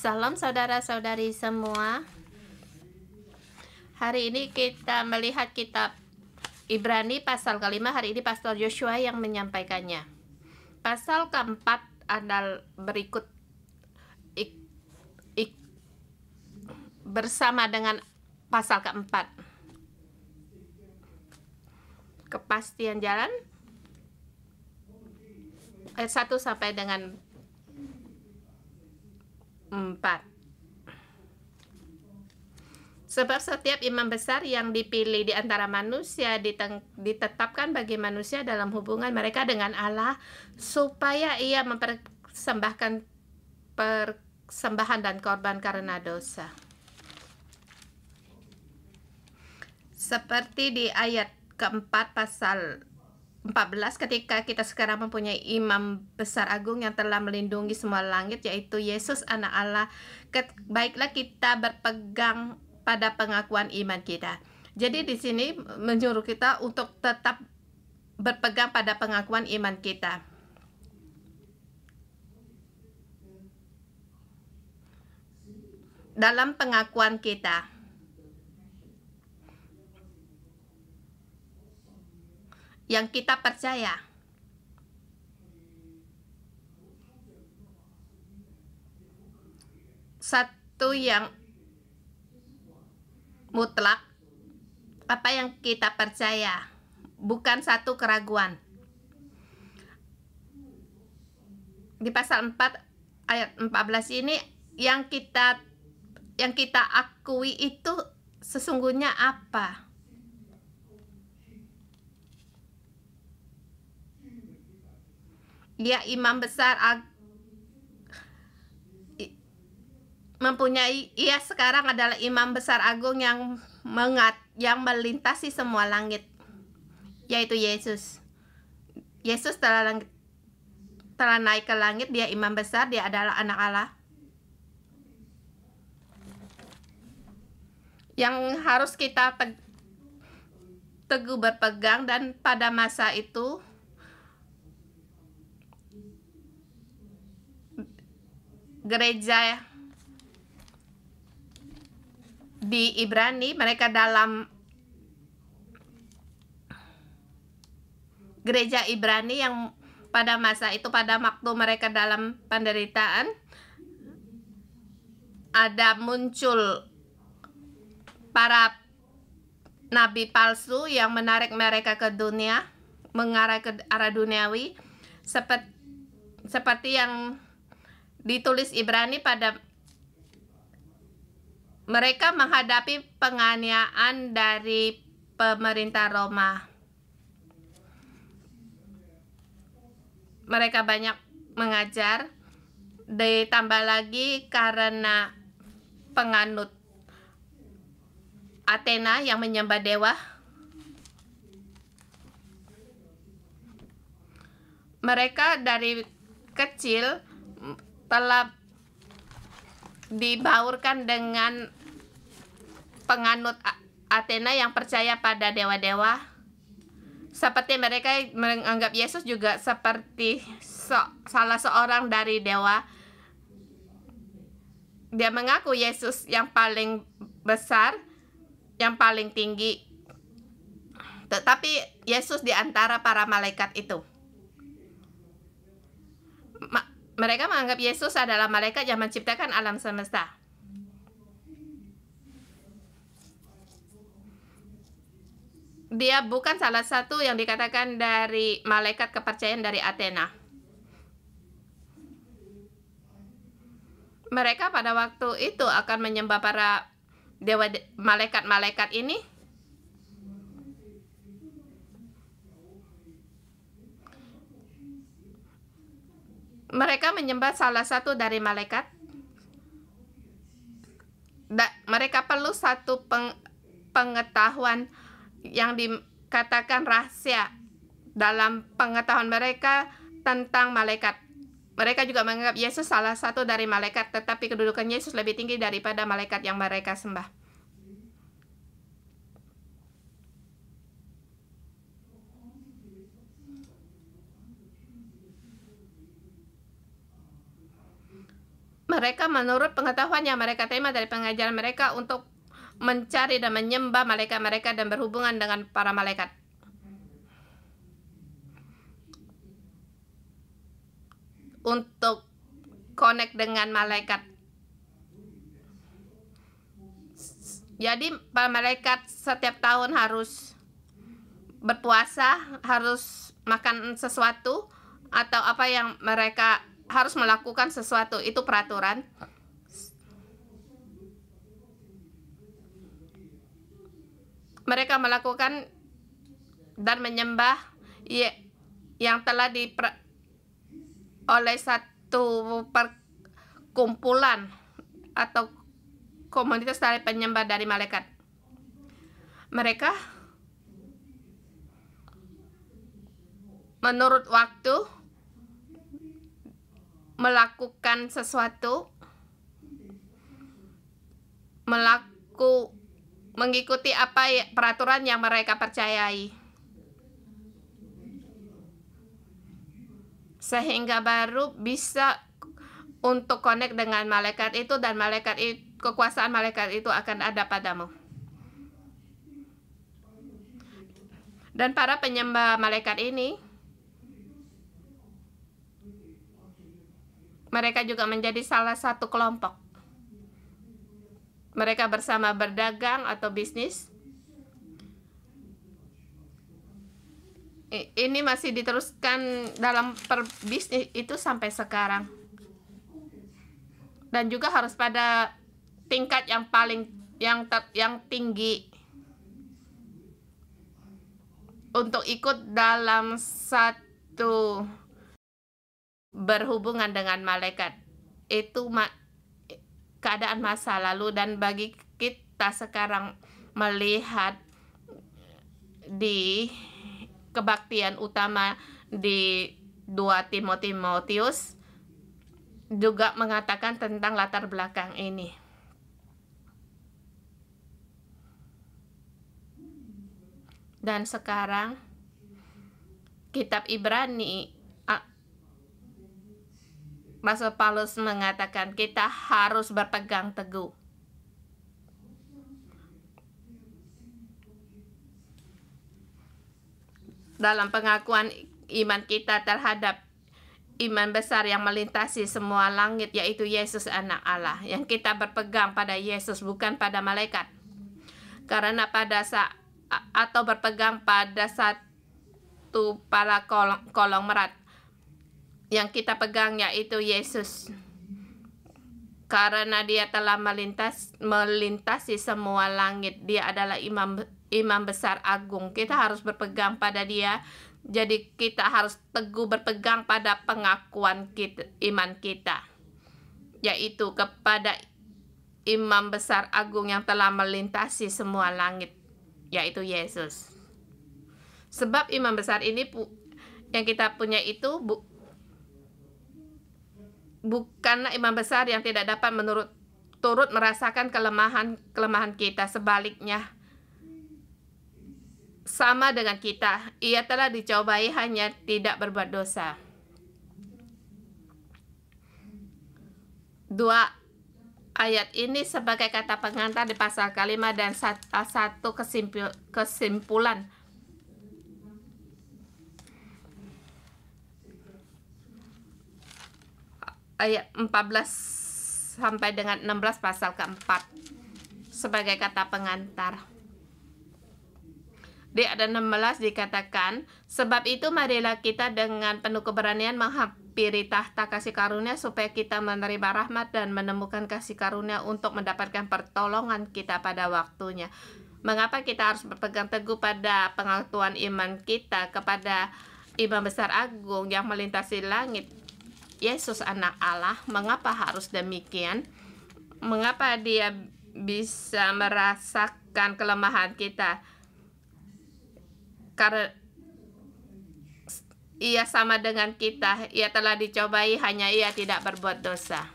Salam saudara-saudari semua. Hari ini kita melihat kitab Ibrani pasal kelima. Hari ini Pastor Joshua yang menyampaikannya. Pasal keempat adalah berikut bersama dengan pasal keempat. Kepastian jalan ayat 1 sampai dengan 4. Sebab setiap imam besar yang dipilih di antara manusia ditetapkan bagi manusia dalam hubungan mereka dengan Allah, supaya ia mempersembahkan persembahan dan korban karena dosa. Seperti di ayat keempat pasal 14, ketika kita sekarang mempunyai imam besar agung yang telah melindungi semua langit, yaitu Yesus anak Allah, baiklah kita berpegang pada pengakuan iman kita. Jadi di sini menyuruh kita untuk tetap berpegang pada pengakuan iman kita. Dalam pengakuan kita, yang kita percaya, satu yang mutlak, apa yang kita percaya, bukan satu keraguan. Di pasal 4 ayat 14 ini yang kita akui itu sesungguhnya apa? Dia imam besar ia sekarang adalah imam besar agung yang melintasi semua langit, yaitu Yesus. Yesus telah naik ke langit, dia imam besar, dia adalah anak Allah. Yang harus kita teguh berpegang, dan pada masa itu gereja di Ibrani, mereka dalam gereja Ibrani yang pada masa itu, pada waktu mereka dalam penderitaan, ada muncul para nabi palsu yang menarik mereka ke dunia, mengarah ke arah duniawi, seperti yang ditulis Ibrani. Pada mereka menghadapi penganiayaan dari pemerintah Roma. Mereka banyak mengajar, ditambah lagi karena penganut Athena yang menyembah dewa. Mereka dari kecil telah dibaurkan dengan penganut Athena yang percaya pada dewa-dewa. Seperti mereka menganggap Yesus juga seperti salah seorang dari dewa. Dia mengaku Yesus yang paling besar, yang paling tinggi. Tetapi Yesus di antara para malaikat itu. Mereka menganggap Yesus adalah malaikat yang menciptakan alam semesta. Dia bukan salah satu yang dikatakan dari malaikat kepercayaan dari Athena. Mereka pada waktu itu akan menyembah para dewa, malaikat-malaikat ini. Mereka menyembah salah satu dari malaikat. Mereka perlu satu pengetahuan yang dikatakan rahasia dalam pengetahuan mereka tentang malaikat. Mereka juga menganggap Yesus salah satu dari malaikat, tetapi kedudukan Yesus lebih tinggi daripada malaikat yang mereka sembah. Mereka menurut pengetahuan yang mereka terima dari pengajaran mereka untuk mencari dan menyembah malaikat-malaikat dan berhubungan dengan para malaikat. Untuk connect dengan malaikat. Jadi para malaikat setiap tahun harus berpuasa, harus makan sesuatu, atau apa yang mereka harus melakukan sesuatu, itu peraturan. Mereka melakukan dan menyembah yang telah oleh satu perkumpulan atau komunitas dari penyembah dari malaikat. Mereka menurut waktu melakukan sesuatu, mengikuti apa peraturan yang mereka percayai, sehingga baru bisa untuk connect dengan malaikat itu, dan kekuasaan malaikat itu akan ada padamu. Dan para penyembah malaikat ini, mereka juga menjadi salah satu kelompok. Mereka bersama berdagang atau bisnis. Ini masih diteruskan dalam perbisnis itu sampai sekarang. Dan juga harus pada tingkat yang paling yang tinggi untuk ikut dalam satu berhubungan dengan malaikat. Itu keadaan masa lalu, dan bagi kita sekarang melihat di kebaktian utama di 2 Timotius juga mengatakan tentang latar belakang ini. Dan sekarang kitab Ibrani, Rasul Paulus mengatakan kita harus berpegang teguh dalam pengakuan iman kita terhadap iman besar yang melintasi semua langit, yaitu Yesus anak Allah. Yang kita berpegang pada Yesus, bukan pada malaikat. Karena atau berpegang pada satu pala konglomerat. Yang kita pegang yaitu Yesus, karena dia telah melintasi semua langit. Dia adalah imam besar agung. Kita harus berpegang pada dia. Jadi kita harus teguh berpegang pada pengakuan iman kita, yaitu kepada imam besar agung yang telah melintasi semua langit, yaitu Yesus. Sebab imam besar ini yang kita punya itu bukanlah imam besar yang tidak dapat turut merasakan kelemahan kita. Sebaliknya, sama dengan kita, ia telah dicobai, hanya tidak berbuat dosa. 2 ayat ini sebagai kata pengantar di pasal kelima dan satu kesimpulan. Ayat 14 sampai dengan 16 pasal keempat sebagai kata pengantar. Di ayat 16 dikatakan, sebab itu marilah kita dengan penuh keberanian menghampiri tahta kasih karunia, supaya kita menerima rahmat dan menemukan kasih karunia untuk mendapatkan pertolongan kita pada waktunya. Mengapa kita harus berpegang teguh pada pengakuan iman kita kepada imam besar agung yang melintasi langit, Yesus anak Allah? Mengapa harus demikian? Mengapa dia bisa merasakan kelemahan kita? Karena ia sama dengan kita, ia telah dicobai, hanya ia tidak berbuat dosa.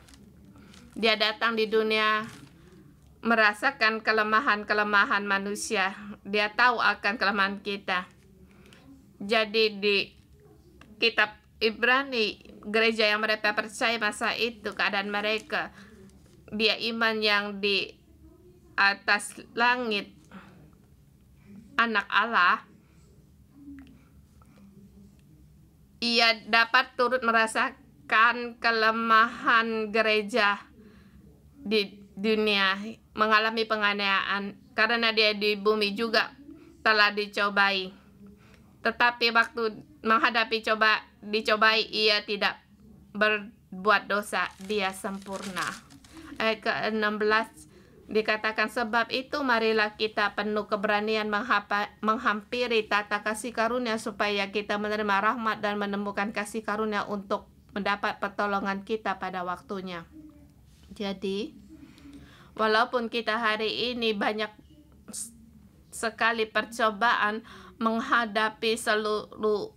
Dia datang di dunia merasakan kelemahan manusia. Dia tahu akan kelemahan kita. Jadi di kitab Ibrani, gereja yang mereka percaya masa itu, keadaan mereka, dia iman yang di atas langit, anak Allah, ia dapat turut merasakan kelemahan gereja di dunia, mengalami penganiayaan karena dia di bumi juga telah dicobai. Tetapi waktu menghadapi dicobai, ia tidak berbuat dosa, dia sempurna. Ayat ke-16 dikatakan, sebab itu marilah kita penuh keberanian menghampiri tata kasih karunia supaya kita menerima rahmat dan menemukan kasih karunia untuk mendapat pertolongan kita pada waktunya. Jadi, walaupun kita hari ini banyak sekali percobaan menghadapi seluruh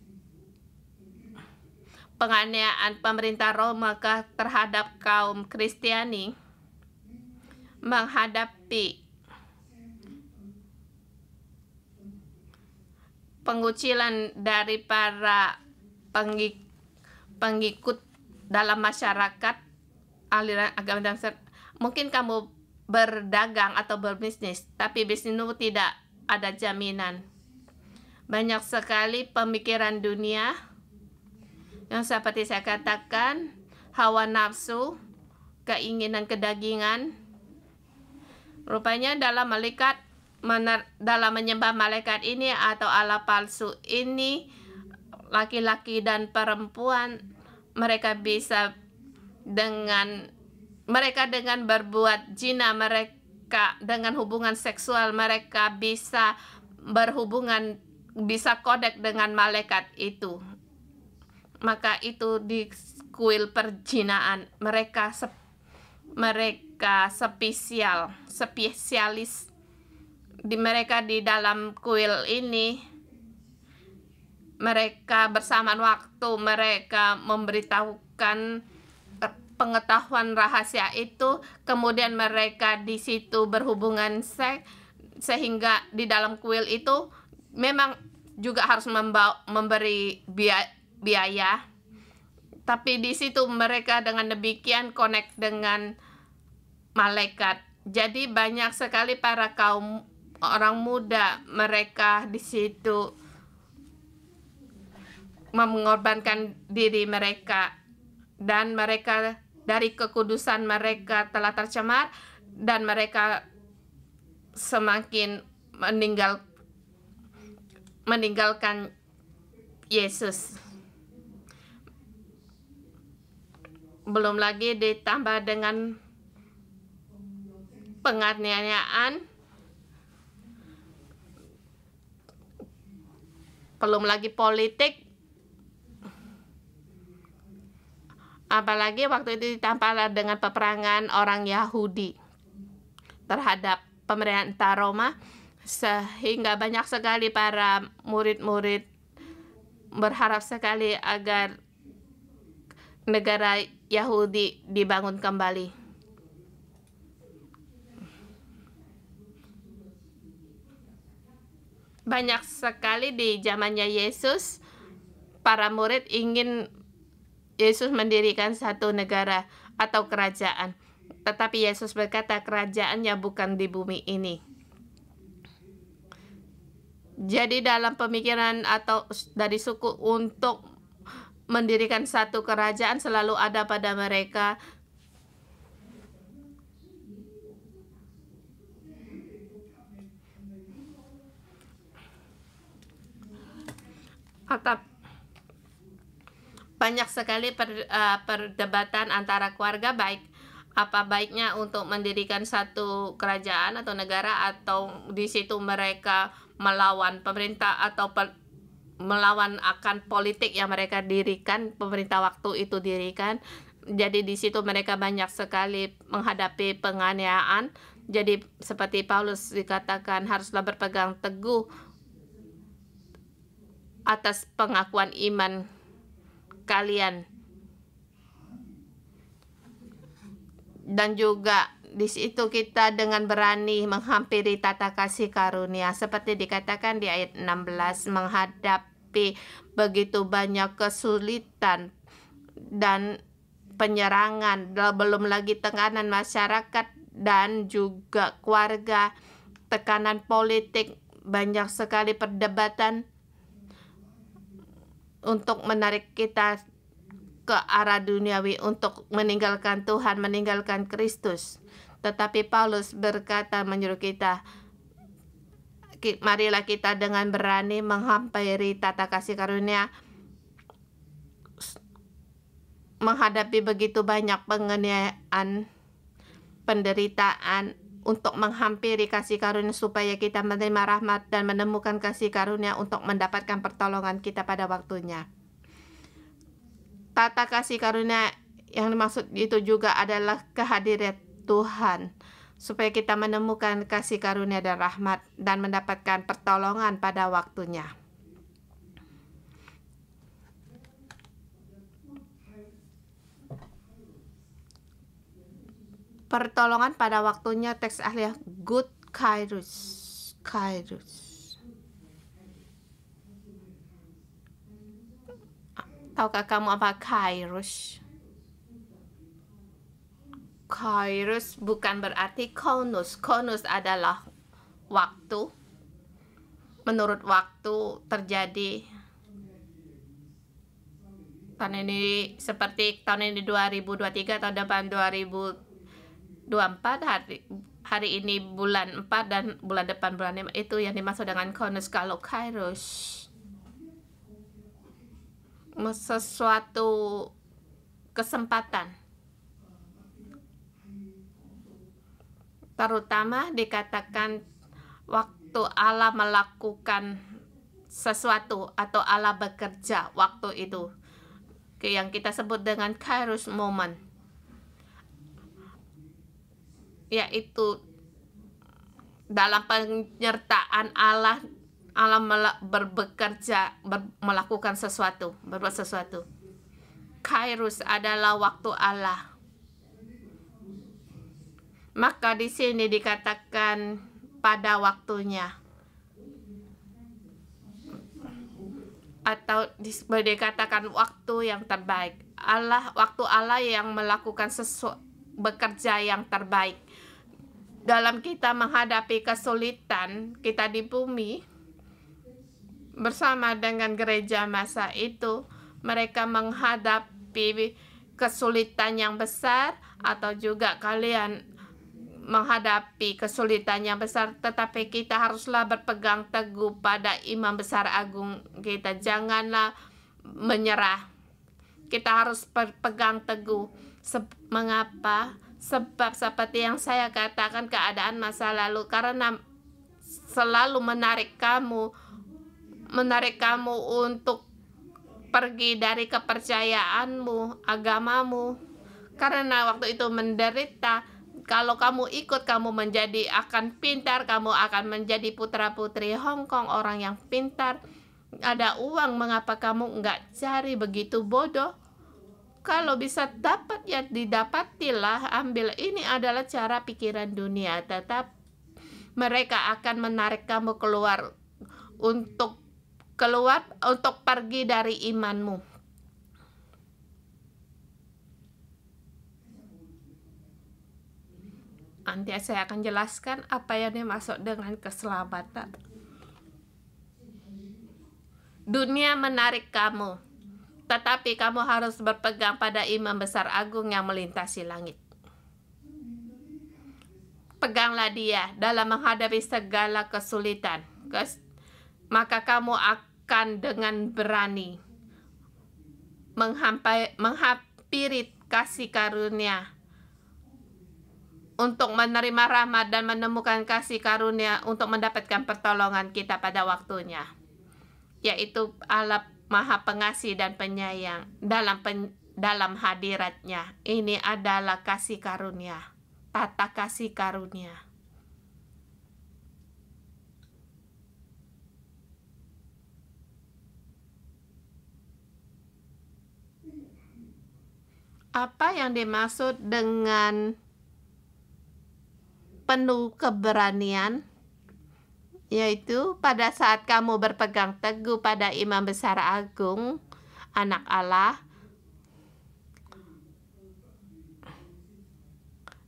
penganiayaan pemerintah Roma terhadap kaum Kristiani, menghadapi pengucilan dari para pengikut dalam masyarakat aliran agama dasar. Mungkin kamu berdagang atau berbisnis, tapi bisnismu tidak ada jaminan. Banyak sekali pemikiran dunia yang seperti saya katakan, hawa nafsu, keinginan kedagingan. Rupanya dalam menyembah malaikat ini atau Allah palsu ini, laki-laki dan perempuan, mereka dengan berbuat zina, mereka dengan hubungan seksual, mereka bisa kodek dengan malaikat itu. Maka itu di kuil perzinaan, mereka spesialis di dalam kuil ini. Mereka bersamaan waktu mereka memberitahukan pengetahuan rahasia itu, kemudian mereka di situ berhubungan seks, sehingga di dalam kuil itu memang juga harus memberi biaya, tapi di situ mereka dengan demikian connect dengan malaikat. Jadi banyak sekali para kaum orang muda, mereka di situ mengorbankan diri mereka, dan mereka dari kekudusan mereka telah tercemar, dan mereka semakin meninggalkan Yesus. Belum lagi ditambah dengan penganiayaan, belum lagi politik, apalagi waktu itu ditambah dengan peperangan orang Yahudi terhadap pemerintah Roma, sehingga banyak sekali para murid-murid berharap sekali agar negara Yahudi dibangun kembali. Banyak sekali di zamannya Yesus, para murid ingin Yesus mendirikan satu negara atau kerajaan. Tetapi Yesus berkata kerajaannya bukan di bumi ini. Jadi dalam pemikiran atau dari suku untuk mendirikan satu kerajaan selalu ada pada mereka atau banyak sekali perdebatan antara keluarga, baik apa baiknya untuk mendirikan satu kerajaan atau negara, atau di situ mereka melawan pemerintah atau melawan akan politik yang mereka dirikan, pemerintah waktu itu dirikan. Jadi di situ mereka banyak sekali menghadapi penganiayaan. Jadi seperti Paulus dikatakan haruslah berpegang teguh atas pengakuan iman kalian, dan juga di situ kita dengan berani menghampiri tata kasih karunia seperti dikatakan di ayat 16, menghadapi begitu banyak kesulitan dan penyerangan, belum lagi tekanan masyarakat dan juga keluarga, tekanan politik, banyak sekali perdebatan untuk menarik kita ke arah duniawi, untuk meninggalkan Tuhan, meninggalkan Kristus. Tetapi Paulus berkata, menyuruh kita, marilah kita dengan berani menghampiri tata kasih karunia, menghadapi begitu banyak penganiayaan, penderitaan, untuk menghampiri kasih karunia supaya kita menerima rahmat dan menemukan kasih karunia untuk mendapatkan pertolongan kita pada waktunya. Tata kasih karunia yang dimaksud itu juga adalah kehadiran Tuhan, supaya kita menemukan kasih karunia dan rahmat dan mendapatkan pertolongan pada waktunya. Pertolongan pada waktunya, teks ahli good kairos. Tahukah kamu apa kairos? Kairos bukan berarti kronos. Kronos adalah waktu. Menurut waktu terjadi tahun ini, seperti tahun ini 2023, tahun depan 2024, hari ini bulan 4 dan bulan depan bulan 5, itu yang dimaksud dengan kronos. Kalau kairos, sesuatu kesempatan, terutama dikatakan waktu Allah melakukan sesuatu atau Allah bekerja waktu itu, yang kita sebut dengan kairos moment, yaitu dalam penyertaan Allah bekerja, melakukan sesuatu, berbuat sesuatu. Kairos adalah waktu Allah. Maka di sini dikatakan pada waktunya, atau dikatakan waktu yang terbaik. Waktu Allah yang melakukan bekerja yang terbaik. Dalam kita menghadapi kesulitan, kita di bumi bersama dengan gereja masa itu, mereka menghadapi kesulitan yang besar, atau juga kalian menghadapi kesulitan yang besar, tetapi kita haruslah berpegang teguh pada imam besar agung kita. Janganlah menyerah. Kita harus berpegang teguh. Mengapa? Sebab seperti yang saya katakan, keadaan masa lalu karena selalu menarik kamu untuk pergi dari kepercayaanmu, agamamu. Karena waktu itu menderita. Kalau kamu ikut, kamu akan pintar, kamu akan menjadi putra-putri Hong Kong, orang yang pintar, ada uang, mengapa kamu enggak cari? Begitu bodoh. Kalau bisa dapat, ya didapatilah, ambil. Ini adalah cara pikiran dunia. Tetap mereka akan menarik kamu keluar untuk pergi dari imanmu. Nanti saya akan jelaskan apa yang dimaksud dengan keselamatan. Dunia menarik kamu, tetapi kamu harus berpegang pada imam besar agung yang melintasi langit. Peganglah dia dalam menghadapi segala kesulitan, maka kamu akan dengan berani menghampiri kasih karunia, untuk menerima rahmat dan menemukan kasih karunia untuk mendapatkan pertolongan kita pada waktunya, yaitu Allah Maha Pengasih dan Penyayang dalam hadiratnya. Ini adalah kasih karunia, tata kasih karunia. Apa yang dimaksud dengan penuh keberanian? yaitu pada saat kamu berpegang teguh pada Imam Besar Agung, Anak Allah,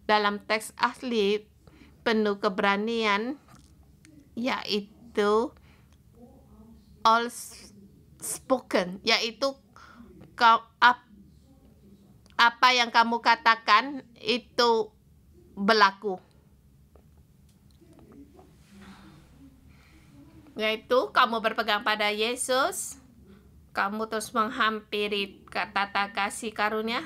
dalam teks asli penuh keberanian, yaitu all spoken, yaitu apa yang kamu katakan itu berlaku. Yaitu kamu berpegang pada Yesus, kamu terus menghampiri tata kasih karunia.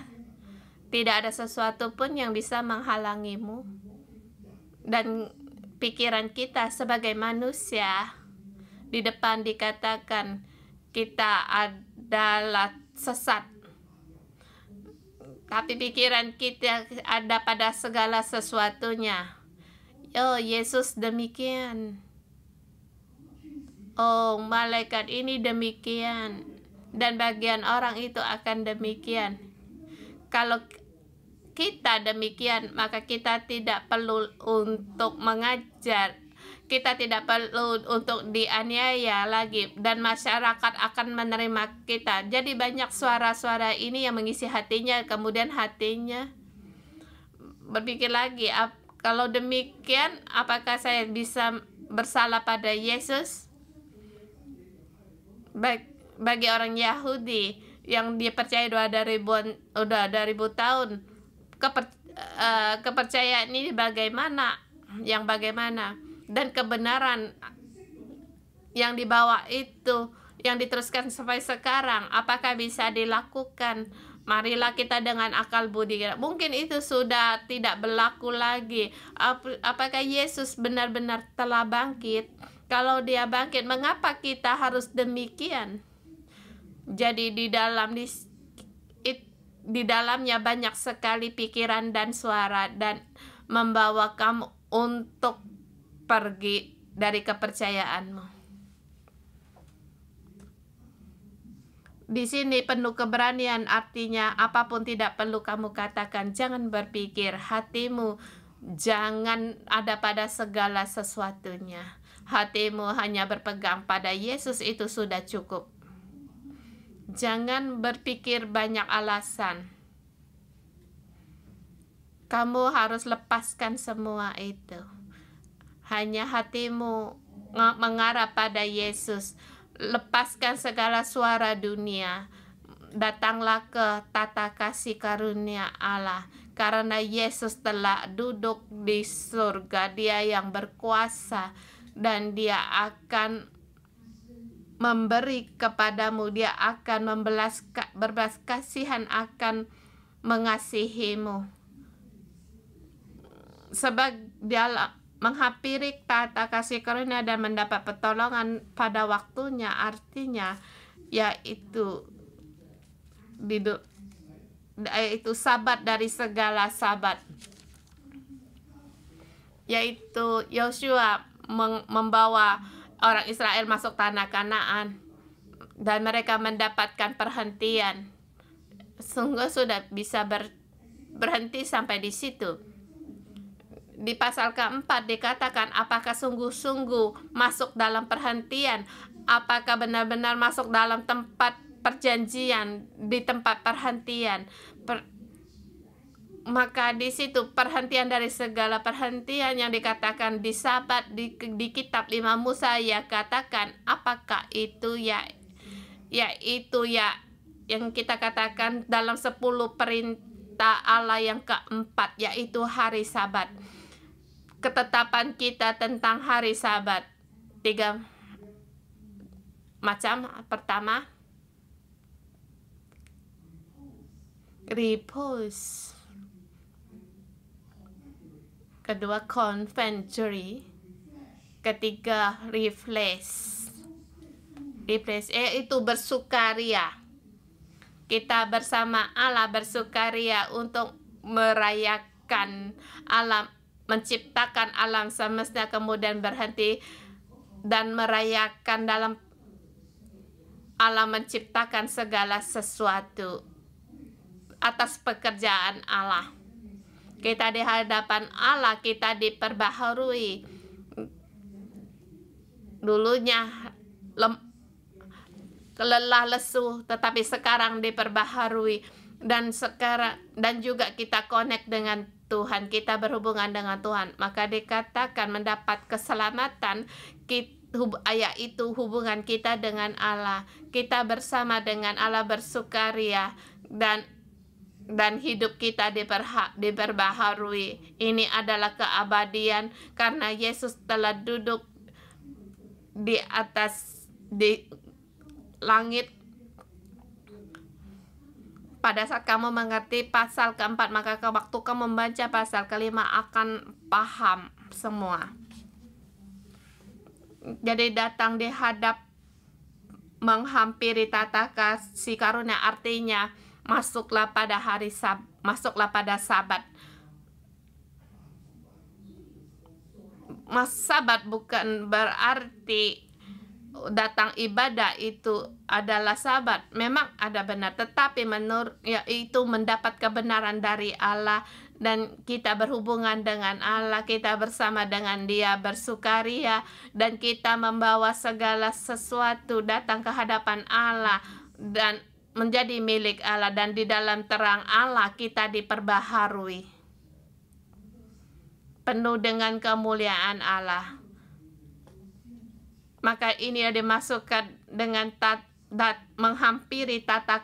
Tidak ada sesuatu pun yang bisa menghalangimu. Dan pikiran kita sebagai manusia, di depan dikatakan kita adalah sesat. Tapi pikiran kita ada pada segala sesuatunya. Oh, Yesus demikian. Oh, malaikat ini demikian. Dan bagian orang itu akan demikian. Kalau kita demikian, maka kita tidak perlu untuk mengajar. Kita tidak perlu untuk dianiaya lagi. Dan masyarakat akan menerima kita. Jadi banyak suara-suara ini yang mengisi hatinya. Kemudian hatinya berpikir lagi, kalau demikian, apakah saya bisa bersalah pada Yesus? Bagi orang Yahudi yang dia percaya udah 2000 tahun, kepercayaan ini bagaimana? Yang bagaimana? Dan kebenaran yang dibawa itu, yang diteruskan sampai sekarang, apakah bisa dilakukan? Marilah kita dengan akal budi. Mungkin itu sudah tidak berlaku lagi. Apakah Yesus benar-benar telah bangkit? Kalau dia bangkit, mengapa kita harus demikian? Jadi di dalamnya banyak sekali pikiran dan suara, dan membawa kamu untuk pergi dari kepercayaanmu. Di sini penuh keberanian, artinya apapun tidak perlu kamu katakan. Jangan berpikir, hatimu jangan ada pada segala sesuatunya. Hatimu hanya berpegang pada Yesus, itu sudah cukup. Jangan berpikir banyak alasan. Kamu harus lepaskan semua itu. Hanya hatimu mengarah pada Yesus. Lepaskan segala suara dunia. Datanglah ke tata kasih karunia Allah. Karena Yesus telah duduk di surga. Dia yang berkuasa. Dan dia akan memberi kepadamu. Dia akan berbelas kasihan, akan mengasihimu. Sebab dia menghampiri tata kasih karunia dan mendapat pertolongan pada waktunya, artinya yaitu sabat dari segala sabat, yaitu Yosua membawa orang Israel masuk tanah Kanaan dan mereka mendapatkan perhentian. Sungguh sudah bisa berhenti sampai di situ. Di pasal keempat dikatakan, apakah sungguh-sungguh masuk dalam perhentian? Apakah benar-benar masuk dalam tempat perjanjian, di tempat perhentian? Maka di situ perhentian dari segala perhentian yang dikatakan di Sabat, di kitab 5 Musa, ya katakan, apakah itu yaitu yang kita katakan dalam 10 perintah Allah yang keempat, yaitu hari Sabat. Ketetapan kita tentang hari Sabat 3 macam. Pertama, repose. Kedua, conventory. Ketiga, refresh. Itu bersukaria. Kita bersama Allah bersukaria untuk merayakan alam, menciptakan alam semesta, kemudian berhenti dan merayakan dalam alam menciptakan segala sesuatu atas pekerjaan Allah. Kita di hadapan Allah, kita diperbaharui. dulunya lelah lesu, tetapi sekarang diperbaharui, dan juga kita connect dengan Tuhan, kita berhubungan dengan Tuhan, maka dikatakan mendapat keselamatan. Yaitu hubungan kita dengan Allah, kita bersama dengan Allah bersukaria, dan hidup kita diperbaharui. Ini adalah keabadian karena Yesus telah duduk di atas di langit. Pada saat kamu mengerti pasal keempat, maka waktu kamu membaca pasal kelima akan paham semua. Jadi datang dihadap, menghampiri tata kasih karunia, artinya masuklah pada pada Sabat. Sabat bukan berarti datang ibadah itu adalah Sabat. Memang ada benar, tetapi itu mendapat kebenaran dari Allah, dan kita berhubungan dengan Allah, kita bersama dengan Dia bersukaria, dan kita membawa segala sesuatu datang ke hadapan Allah dan menjadi milik Allah, dan di dalam terang Allah kita diperbaharui penuh dengan kemuliaan Allah. Maka ini dimasukkan dengan menghampiri tata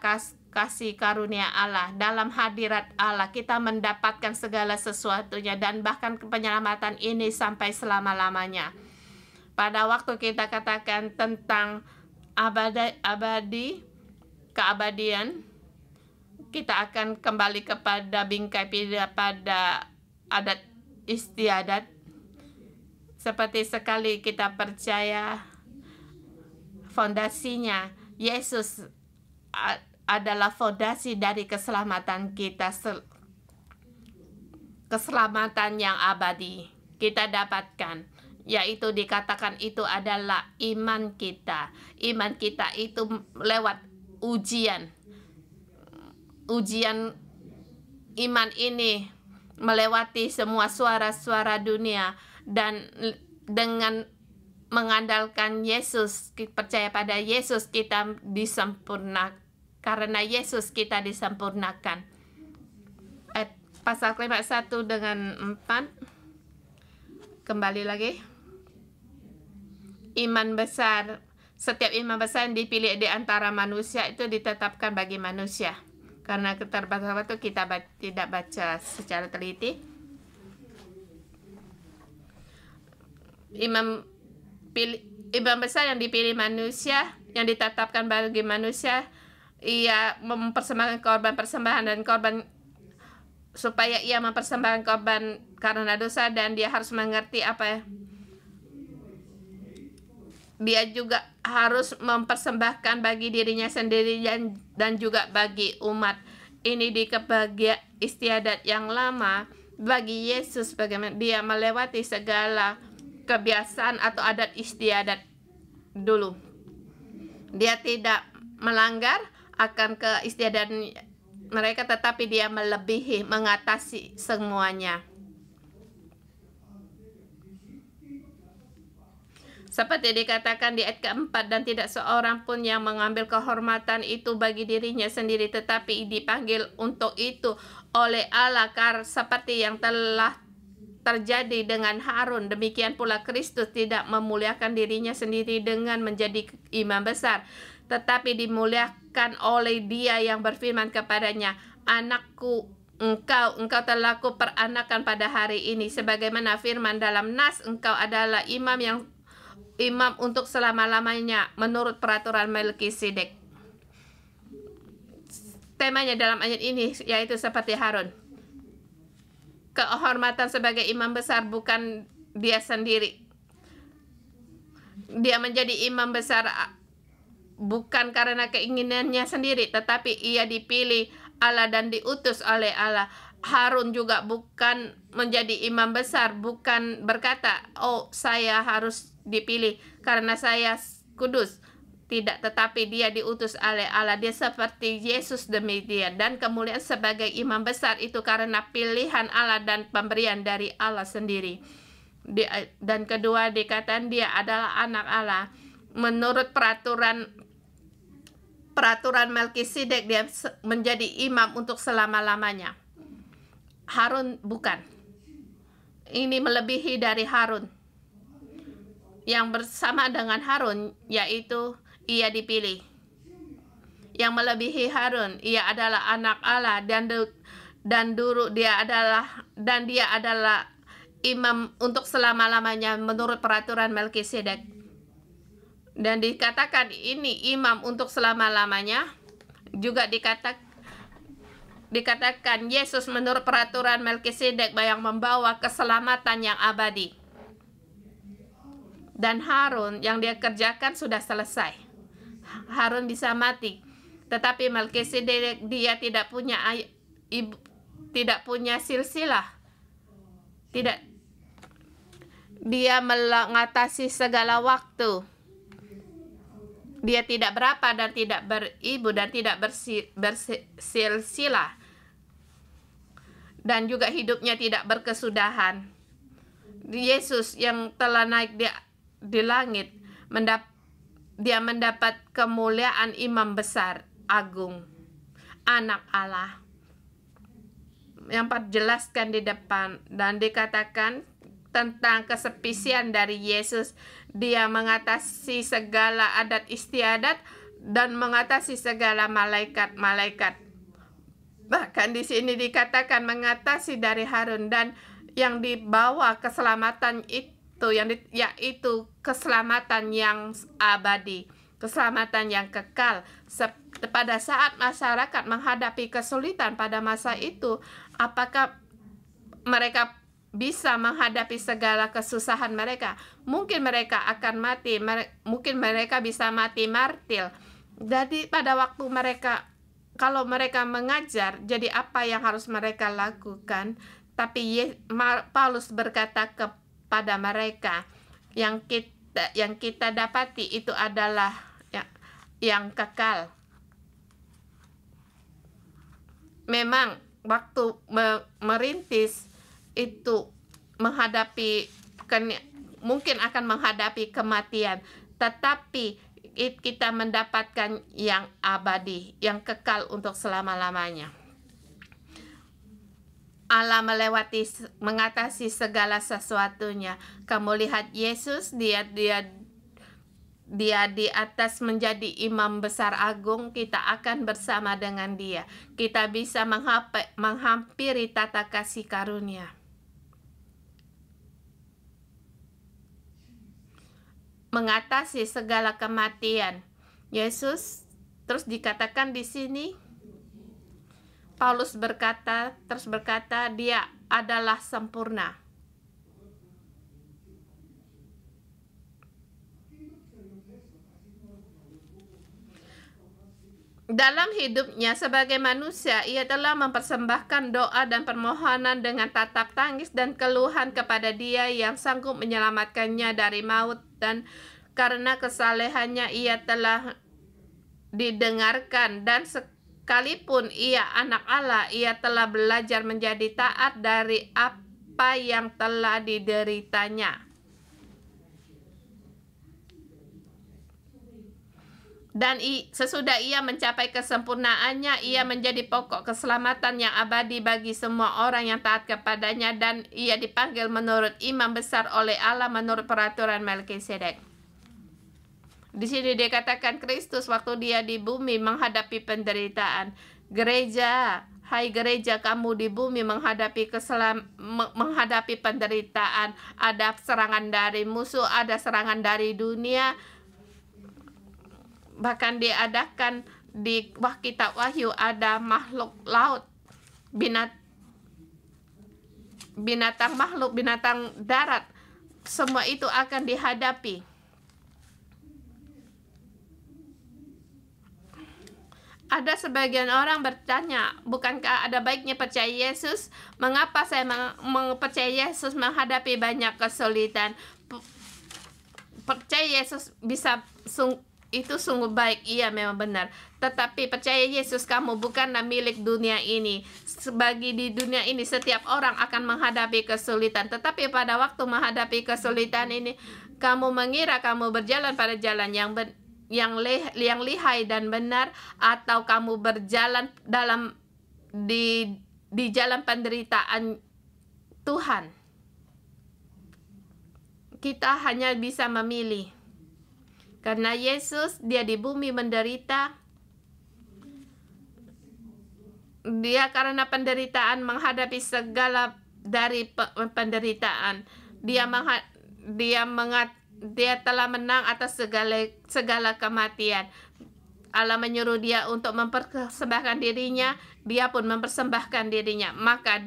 kasih karunia Allah. Dalam hadirat Allah kita mendapatkan segala sesuatunya, dan bahkan penyelamatan ini sampai selama-lamanya. Pada waktu kita katakan tentang keabadian, kita akan kembali kepada bingkai pada adat istiadat. Seperti sekali kita percaya fondasinya Yesus adalah fondasi dari keselamatan kita, keselamatan yang abadi kita dapatkan, yaitu dikatakan itu adalah iman kita. Iman kita itu lewat ujian iman ini melewati semua suara-suara dunia, dan dengan mengandalkan Yesus, percaya pada Yesus, kita disempurnakan. Karena Yesus kita disempurnakan. Pasal kelima 1 dengan 4. Kembali lagi. Iman besar. Setiap iman besar yang dipilih di antara manusia itu ditetapkan bagi manusia. Karena keterbatasan itu kita tidak baca secara teliti. Imam besar yang dipilih manusia, yang ditetapkan bagi manusia, ia mempersembahkan korban persembahan dan korban, supaya ia mempersembahkan korban karena dosa, dan dia harus mengerti dia juga harus mempersembahkan bagi dirinya sendiri dan juga bagi umat. Ini di kebahagiaan istiadat yang lama bagi Yesus, bagaimana dia melewati segala kebiasaan atau adat istiadat dulu. Dia tidak melanggar akan keistiadat mereka, tetapi dia melebihi, mengatasi semuanya. Seperti dikatakan di ayat keempat, dan tidak seorang pun yang mengambil kehormatan itu bagi dirinya sendiri, tetapi dipanggil untuk itu oleh Allah, seperti yang telah terjadi dengan Harun. Demikian pula Kristus tidak memuliakan dirinya sendiri dengan menjadi imam besar, tetapi dimuliakan oleh Dia yang berfirman kepadanya, "Anakku, engkau telah kuperanakan pada hari ini, sebagaimana firman dalam nas, engkau adalah imam untuk selama-lamanya menurut peraturan Melkisedek." Temanya dalam ayat ini yaitu seperti Harun. Kehormatan sebagai imam besar bukan dia sendiri. Dia menjadi imam besar bukan karena keinginannya sendiri, tetapi ia dipilih Allah dan diutus oleh Allah. Harun juga bukan menjadi imam besar, bukan berkata, "Oh, saya harus dipilih karena saya kudus." Tidak, tetapi dia diutus oleh Allah. Dia seperti Yesus demikian. Dan kemuliaan sebagai imam besar itu karena pilihan Allah dan pemberian dari Allah sendiri. Dan kedua dikatakan dia adalah anak Allah. Menurut peraturan Melkisedek dia menjadi imam untuk selama-lamanya. Harun bukan. Ini melebihi dari Harun. Yang bersama dengan Harun yaitu ia dipilih. Yang melebihi Harun, ia adalah anak Allah dan dia adalah imam untuk selama-lamanya menurut peraturan Melkisedek. Dan dikatakan ini imam untuk selama-lamanya. Juga dikatakan Yesus menurut peraturan Melkisedek yang membawa keselamatan yang abadi. Dan Harun yang dia kerjakan sudah selesai. Harun bisa mati, tetapi Melkisedek dia tidak punya silsilah. Dia mengatasi segala waktu. Dia tidak berapa dan tidak beribu dan tidak bersilsilah. Dan juga hidupnya tidak berkesudahan. Yesus yang telah naik di langit, dia mendapat kemuliaan imam besar, agung, anak Allah. Yang jelaskan di depan dan dikatakan tentang kesepisian dari Yesus. Dia mengatasi segala adat istiadat dan mengatasi segala malaikat-malaikat. Bahkan di sini dikatakan mengatasi dari Harun, dan yang dibawa keselamatan itu yaitu keselamatan yang abadi, keselamatan yang kekal. Pada saat masyarakat menghadapi kesulitan pada masa itu, apakah mereka bisa menghadapi segala kesusahan mereka? Mungkin mereka akan mati, mungkin mereka bisa mati martir. Jadi pada waktu kalau mereka mengajar, jadi apa yang harus mereka lakukan? Tapi Paulus berkata kepada mereka, yang kita dapati itu adalah yang kekal. Memang waktu merintis itu mungkin akan menghadapi kematian, tetapi kita mendapatkan yang abadi, yang kekal untuk selama-lamanya. Allah mengatasi segala sesuatunya. Kamu lihat Yesus, dia di atas menjadi imam besar agung. Kita akan bersama dengan dia. Kita bisa menghampiri tata kasih karunia. Mengatasi segala kematian. Yesus terus dikatakan di sini, Paulus berkata, dia adalah sempurna. Dalam hidupnya sebagai manusia, ia telah mempersembahkan doa dan permohonan dengan tatap tangis dan keluhan kepada Dia yang sanggup menyelamatkannya dari maut, dan karena kesalehannya ia telah didengarkan, dan sekalipun ia anak Allah, ia telah belajar menjadi taat dari apa yang telah dideritanya. Dan sesudah ia mencapai kesempurnaannya, ia menjadi pokok keselamatan yang abadi bagi semua orang yang taat kepadanya, dan ia dipanggil menurut imam besar oleh Allah menurut peraturan Melkisedek. Di sini dikatakan Kristus waktu dia di bumi menghadapi penderitaan. Hai gereja, kamu di bumi menghadapi penderitaan. Ada serangan dari musuh, ada serangan dari dunia. Bahkan diadakan di kitab Wahyu, ada makhluk laut, binatang darat. Semua itu akan dihadapi. Ada sebagian orang bertanya, bukankah ada baiknya percaya Yesus? Mengapa saya percaya Yesus menghadapi banyak kesulitan? Percaya Yesus bisa itu sungguh baik, iya memang benar. Tetapi percaya Yesus, kamu bukanlah milik dunia ini. Sebagi di dunia ini setiap orang akan menghadapi kesulitan. Tetapi pada waktu menghadapi kesulitan ini, kamu mengira kamu berjalan pada jalan yang lihai dan benar, atau kamu berjalan di jalan penderitaan Tuhan. Kita hanya bisa memilih. Karena Yesus, dia di bumi menderita. Dia karena penderitaan menghadapi segala dari penderitaan. Dia telah menang atas segala kematian. Allah menyuruh dia untuk mempersembahkan dirinya, dia pun mempersembahkan dirinya. Maka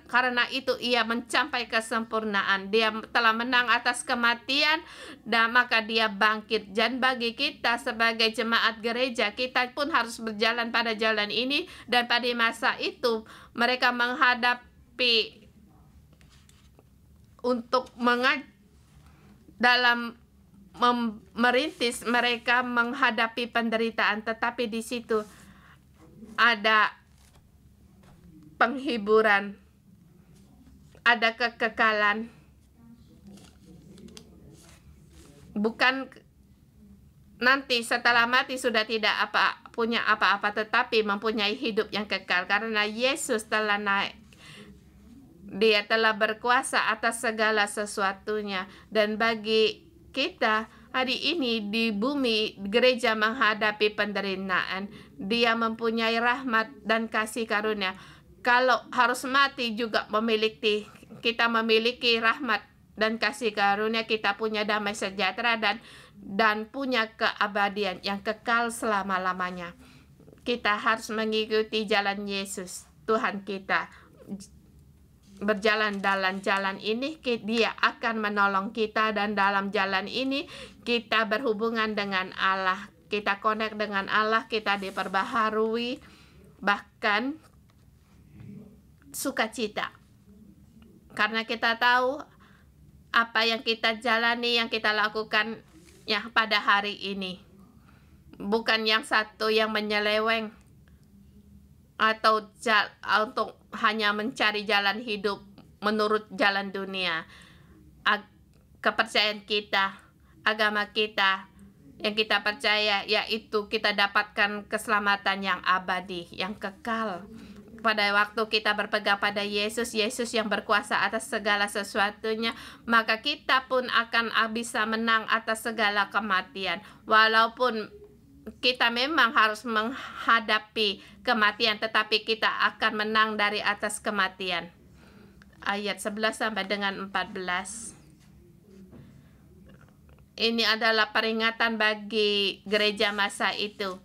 karena itu ia mencapai kesempurnaan. Dia telah menang atas kematian, dan maka dia bangkit. Dan bagi kita sebagai jemaat gereja, kita pun harus berjalan pada jalan ini. Dan pada masa itu mereka menghadapi merintis, mereka menghadapi penderitaan, tetapi di situ ada penghiburan, ada kekekalan. Bukan nanti setelah mati sudah tidak punya apa-apa, tetapi mempunyai hidup yang kekal. Karena Yesus telah naik, dia telah berkuasa atas segala sesuatunya. Dan bagi kita hari ini di bumi, gereja menghadapi penderitaan, dia mempunyai rahmat dan kasih karunia. Kalau harus mati juga kita memiliki rahmat dan kasih karunia, kita punya damai sejahtera dan punya keabadian yang kekal selama-lamanya. Kita harus mengikuti jalan Yesus, Tuhan kita. Berjalan dalam jalan ini, dia akan menolong kita, dan dalam jalan ini kita berhubungan dengan Allah. Kita connect dengan Allah, kita diperbaharui, bahkan sukacita. Karena kita tahu apa yang kita jalani, yang kita lakukan pada hari ini. Bukan yang satu yang menyeleweng atau untuk hanya mencari jalan hidup menurut jalan dunia. Kepercayaan kita, agama kita, yang kita percaya, yaitu kita dapatkan keselamatan yang abadi, yang kekal. Pada waktu kita berpegang pada Yesus, Yesus yang berkuasa atas segala sesuatunya, maka kita pun akan bisa menang atas segala kematian. Walaupun kita memang harus menghadapi kematian, tetapi kita akan menang dari atas kematian. Ayat 11 sampai dengan 14. Ini adalah peringatan bagi gereja masa itu.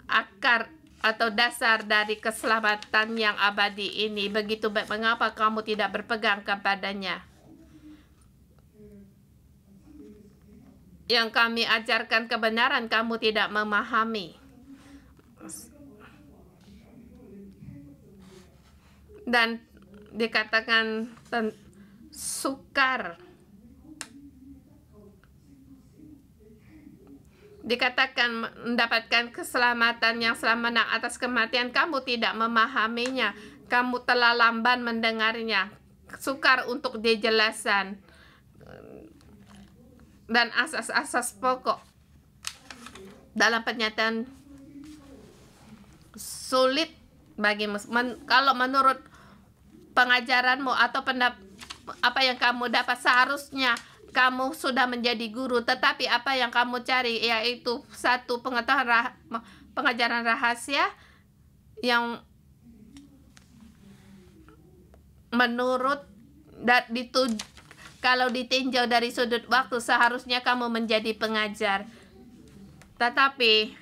Akar atau dasar dari keselamatan yang abadi ini begitu baik. Mengapa kamu tidak berpegang kepadanya? Yang kami ajarkan kebenaran, kamu tidak memahami. Dan dikatakan sukar. Dikatakan mendapatkan keselamatan yang menang atas kematian, kamu tidak memahaminya. Kamu telah lamban mendengarnya, sukar untuk dijelaskan. Dan asas-asas pokok dalam pernyataan sulit bagimu. Kalau menurut pengajaranmu atau apa yang kamu dapat, seharusnya kamu sudah menjadi guru, tetapi apa yang kamu cari yaitu satu pengajaran rahasia yang menurut kalau ditinjau dari sudut waktu, seharusnya kamu menjadi pengajar, tetapi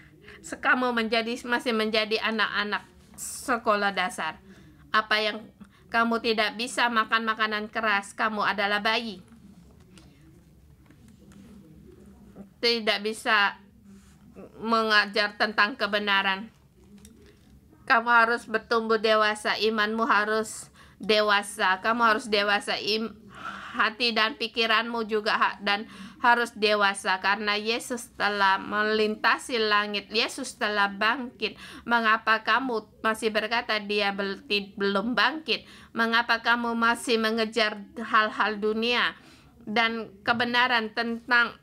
kamu masih menjadi anak-anak sekolah dasar. Apa yang kamu tidak bisa makan makanan keras, kamu adalah bayi. Tidak bisa mengajar tentang kebenaran. Kamu harus bertumbuh dewasa, imanmu harus dewasa. Kamu harus dewasa hati dan pikiranmu juga dan harus dewasa, karena Yesus telah melintasi langit, Yesus telah bangkit. Mengapa kamu masih berkata dia belum bangkit? Mengapa kamu masih mengejar hal-hal dunia dan kebenaran tentang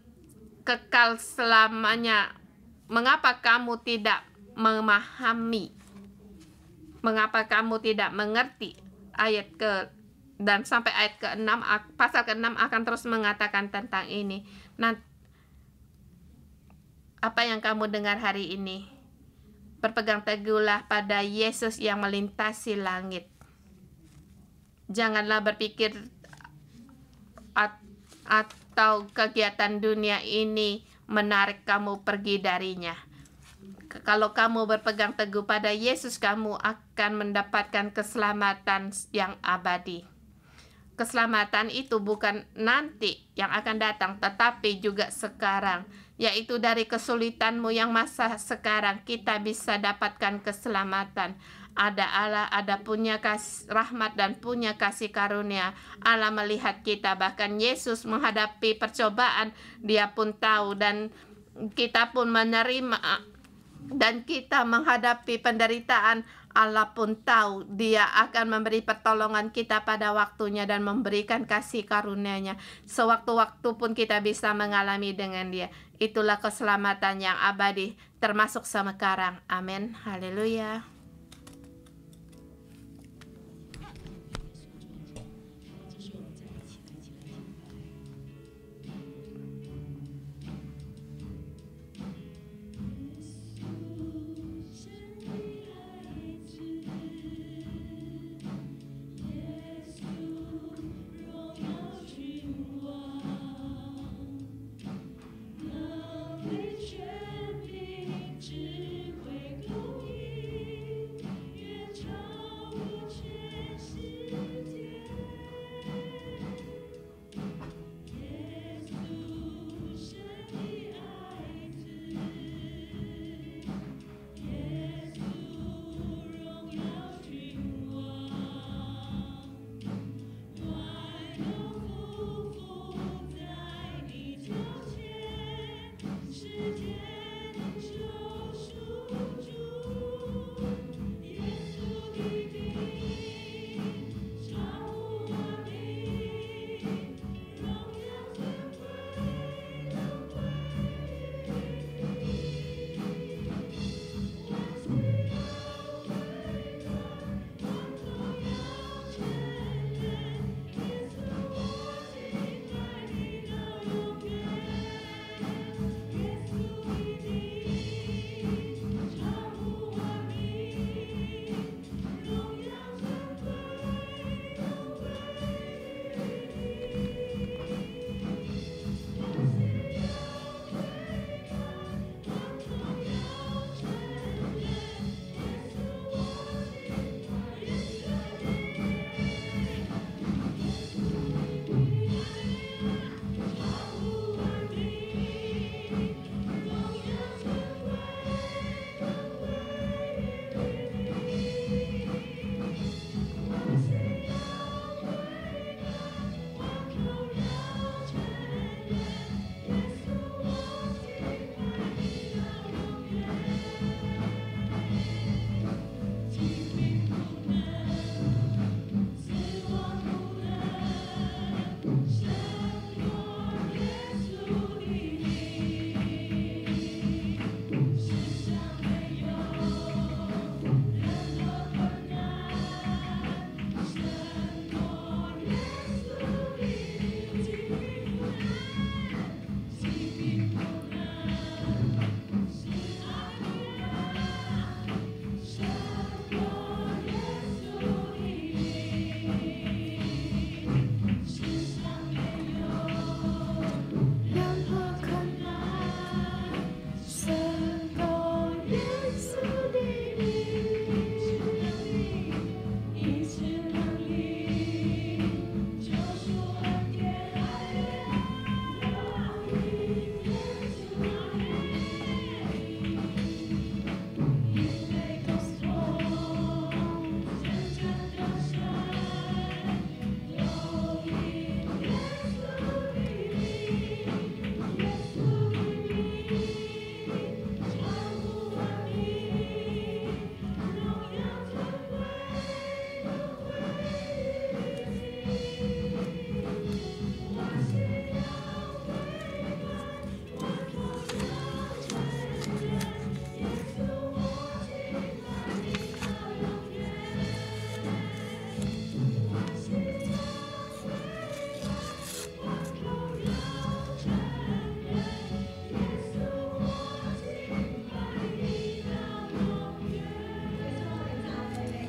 kekal selamanya? Mengapa kamu tidak memahami? Mengapa kamu tidak mengerti? Ayat dan sampai ayat ke-6, pasal ke-6 akan terus mengatakan tentang ini. Nah, apa yang kamu dengar hari ini? Berpegang teguhlah pada Yesus yang melintasi langit. Janganlah berpikir atau kegiatan dunia ini menarik kamu pergi darinya. Kalau kamu berpegang teguh pada Yesus, kamu akan mendapatkan keselamatan yang abadi. Keselamatan itu bukan nanti yang akan datang, tetapi juga sekarang, yaitu dari kesulitanmu yang masa sekarang kita bisa dapatkan keselamatan. Ada Allah, ada punya kasih rahmat dan punya kasih karunia. Allah melihat kita, bahkan Yesus menghadapi percobaan, dia pun tahu, dan kita pun menerima, dan kita menghadapi penderitaan, Allah pun tahu. Dia akan memberi pertolongan kita pada waktunya dan memberikan kasih karunia-Nya. Sewaktu-waktu pun kita bisa mengalami dengan Dia. Itulah keselamatan yang abadi, termasuk sekarang. Amin. Haleluya.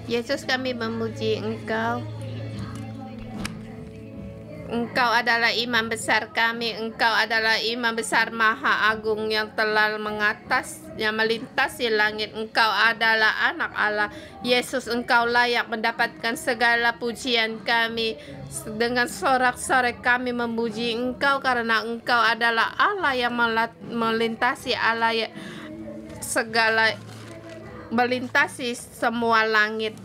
Yesus, kami memuji Engkau. Engkau adalah imam besar kami. Engkau adalah imam besar maha agung yang telah yang melintasi langit. Engkau adalah anak Allah. Yesus, Engkau layak mendapatkan segala pujian kami. Dengan sorak-sorai kami memuji Engkau karena Engkau adalah Allah yang melintasi melintasi semua langit.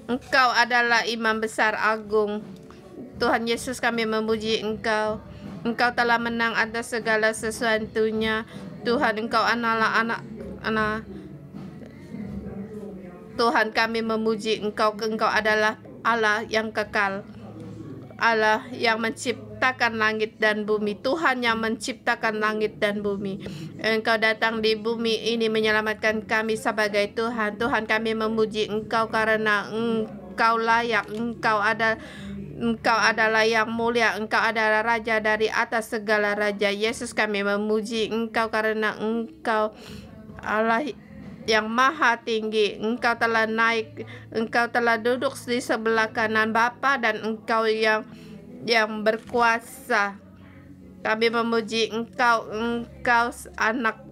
Engkau adalah imam besar agung. Tuhan Yesus, kami memuji Engkau. Engkau telah menang atas segala sesuatunya. Tuhan, Engkau adalah anak. Tuhan, kami memuji Engkau. Engkau adalah Allah yang kekal, Allah yang menciptakan langit dan bumi. Tuhan yang menciptakan langit dan bumi. Engkau datang di bumi ini menyelamatkan kami sebagai Tuhan. Tuhan, kami memuji Engkau karena Engkau layak. Engkau adalah yang mulia. Engkau adalah Raja dari atas segala raja. Yesus, kami memuji Engkau karena Engkau Allah yang maha tinggi. Engkau telah naik, Engkau telah duduk di sebelah kanan Bapa, dan Engkau yang berkuasa. Kami memuji Engkau. Engkau anak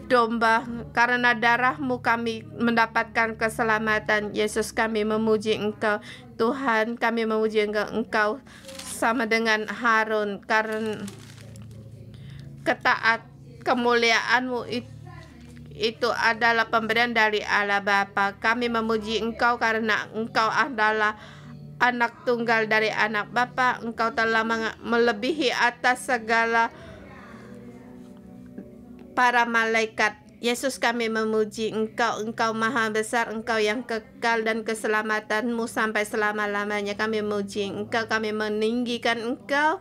domba, karena darah-Mu kami mendapatkan keselamatan. Yesus, kami memuji Engkau. Tuhan, kami memuji Engkau. Engkau sama dengan Harun, karena kemuliaan-Mu itu adalah pemberian dari Allah Bapa. Kami memuji Engkau karena Engkau adalah anak tunggal dari anak Bapa. Engkau telah melebihi atas segala para malaikat. Yesus, kami memuji Engkau. Engkau maha besar. Engkau yang kekal, dan keselamatan-Mu sampai selama-lamanya. Kami memuji Engkau. Kami meninggikan Engkau.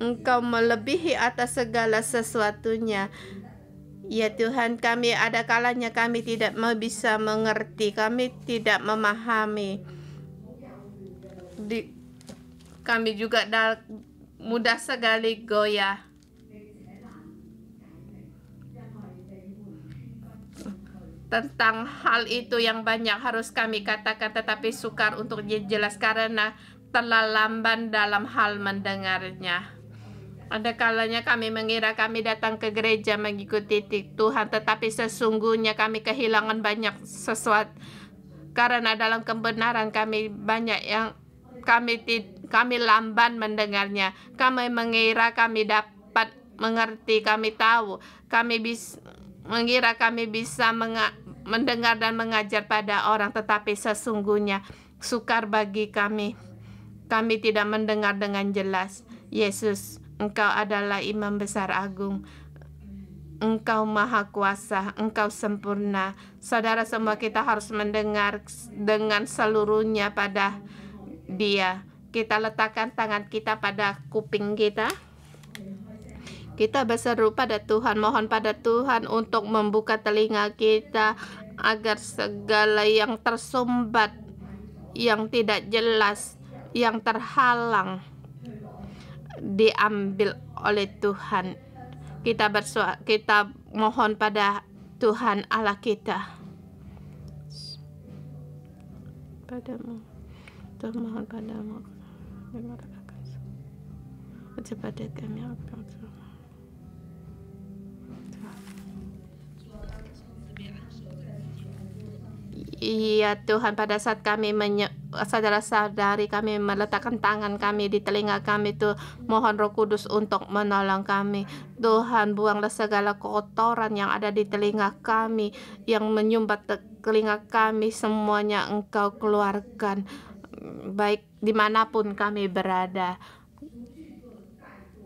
Engkau melebihi atas segala sesuatunya. Ya Tuhan, kami ada kalanya kami tidak bisa mengerti, kami tidak memahami. Kami juga mudah sekali goyah. Tentang hal itu yang banyak harus kami katakan, tetapi sukar untuk jelas karena telah lamban dalam hal mendengarnya. Ada kalanya kami mengira kami datang ke gereja mengikuti Tuhan, tetapi sesungguhnya kami kehilangan banyak sesuatu. Karena dalam kebenaran kami banyak yang kami lamban mendengarnya. Kami mengira kami dapat mengerti, kami tahu, mengira kami bisa mendengar dan mengajar pada orang, tetapi sesungguhnya sukar bagi kami. Kami tidak mendengar dengan jelas. Yesus, Engkau adalah imam besar agung. Engkau maha kuasa, Engkau sempurna. Saudara semua, kita harus mendengar dengan seluruhnya pada Dia. Kita letakkan tangan kita pada kuping kita. Kita berseru pada Tuhan, mohon pada Tuhan untuk membuka telinga kita agar segala yang tersumbat, yang tidak jelas, yang terhalang diambil oleh Tuhan. Kita mohon pada Tuhan Allah kita. Padamu, Tuhan, mohon padamu. Kepada kami Iya Tuhan, pada saat kami saudara-saudari kami meletakkan tangan kami di telinga kami, tuh mohon Roh Kudus untuk menolong kami. Tuhan, buanglah segala kotoran yang ada di telinga kami, yang menyumbat telinga kami, semuanya Engkau keluarkan, baik dimanapun kami berada.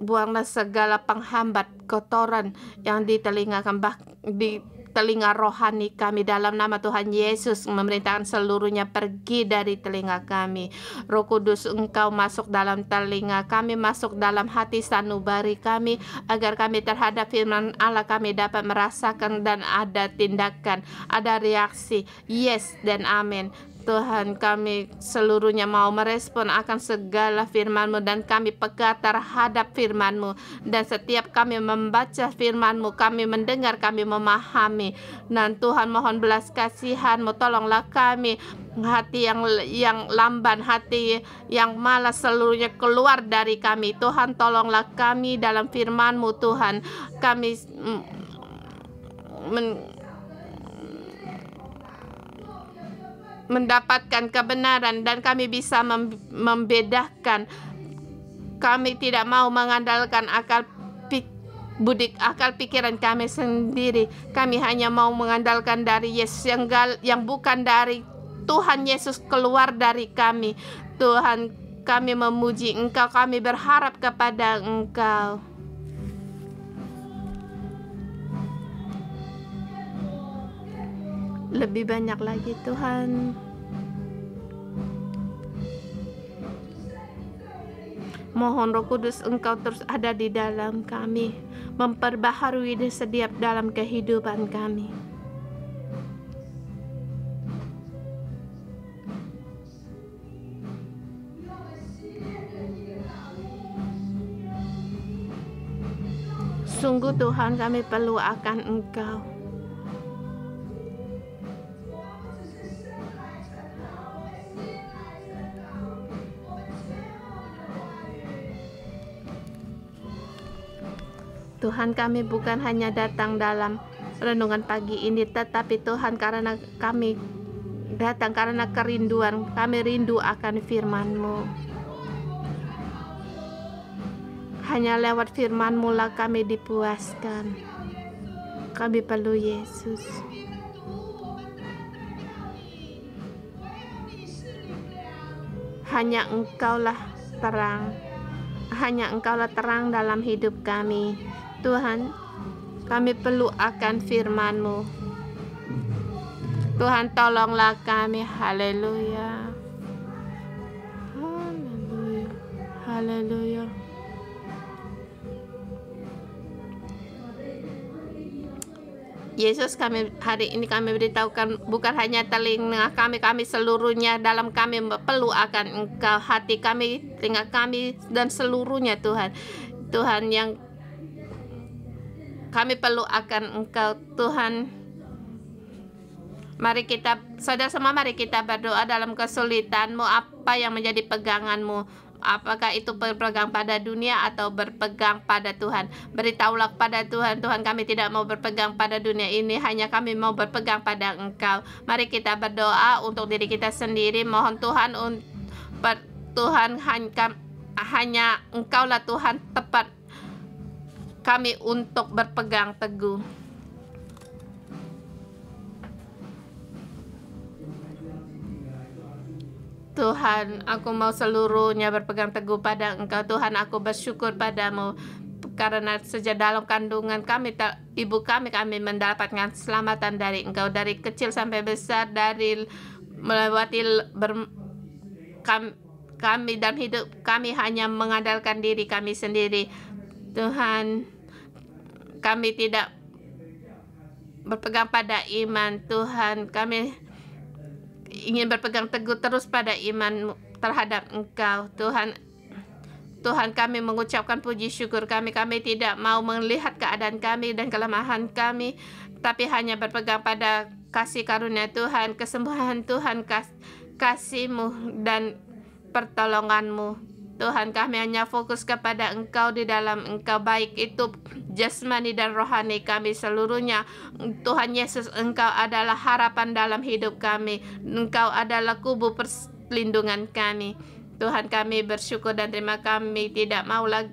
Buanglah segala penghambat kotoran yang di telinga kami, di telinga rohani kami, dalam nama Tuhan Yesus memerintahkan seluruhnya pergi dari telinga kami. Roh Kudus, Engkau masuk dalam telinga kami, masuk dalam hati sanubari kami, agar kami terhadap firman Allah kami dapat merasakan dan ada tindakan, ada reaksi yes dan amin. Tuhan, kami seluruhnya mau merespon akan segala firman-Mu, dan kami peka terhadap firman-Mu, dan setiap kami membaca firman-Mu, kami mendengar, kami memahami. Dan Tuhan, mohon belas kasihan-Mu, tolonglah kami, hati yang lamban, hati yang malas seluruhnya keluar dari kami. Tuhan, tolonglah kami dalam firman-Mu. Tuhan, kami mendapatkan kebenaran, dan kami bisa membedakan. Kami tidak mau mengandalkan akal pikiran kami sendiri. Kami hanya mau mengandalkan dari Yesus yang bukan dari Tuhan Yesus keluar dari kami. Tuhan, kami memuji Engkau, kami berharap kepada Engkau. Lebih banyak lagi, Tuhan. Mohon Roh Kudus Engkau terus ada di dalam kami, memperbaharui di setiap dalam kehidupan kami. Sungguh Tuhan, kami perlu akan Engkau. Tuhan, kami bukan hanya datang dalam renungan pagi ini, tetapi Tuhan, karena kami datang karena kerinduan, kami rindu akan firman-Mu. Hanya lewat firman-Mu lah kami dipuaskan. Kami perlu Yesus. Hanya Engkaulah terang. Hanya Engkaulah terang dalam hidup kami. Tuhan, kami perlu akan firman-Mu. Tuhan, tolonglah kami. Haleluya. Haleluya. Haleluya. Yesus, hari ini kami beritahukan, bukan hanya telinga kami seluruhnya, dalam kami perlu akan Engkau, hati kami, telinga kami, dan seluruhnya Tuhan. Tuhan, yang kami perlu akan Engkau, Tuhan. Mari kita, saudara semua, mari kita berdoa dalam kesulitan-Mu. Apa yang menjadi pegangan-Mu? Apakah itu berpegang pada dunia atau berpegang pada Tuhan? Beritahulah pada Tuhan, Tuhan, kami tidak mau berpegang pada dunia ini, hanya kami mau berpegang pada Engkau. Mari kita berdoa untuk diri kita sendiri. Mohon Tuhan, Tuhan, hanya Engkaulah Tuhan tepat kami untuk berpegang teguh. Tuhan, aku mau seluruhnya berpegang teguh pada Engkau. Tuhan, aku bersyukur padamu, karena sejak dalam kandungan kami, ibu kami mendapatkan keselamatan dari Engkau. Dari kecil sampai besar, dari melewati kami dan hidup kami hanya mengandalkan diri kami sendiri. Tuhan, kami tidak berpegang pada iman. Tuhan, kami ingin berpegang teguh terus pada iman terhadap Engkau. Tuhan, kami mengucapkan puji syukur kami. Kami tidak mau melihat keadaan kami dan kelemahan kami, tapi hanya berpegang pada kasih karunia Tuhan, kesembuhan Tuhan, kasih-Mu dan pertolongan-Mu. Tuhan, kami hanya fokus kepada Engkau, di dalam Engkau, baik itu jasmani dan rohani kami seluruhnya. Tuhan Yesus, Engkau adalah harapan dalam hidup kami. Engkau adalah kubu perlindungan kami. Tuhan, kami bersyukur dan terima. Kami tidak mau lagi,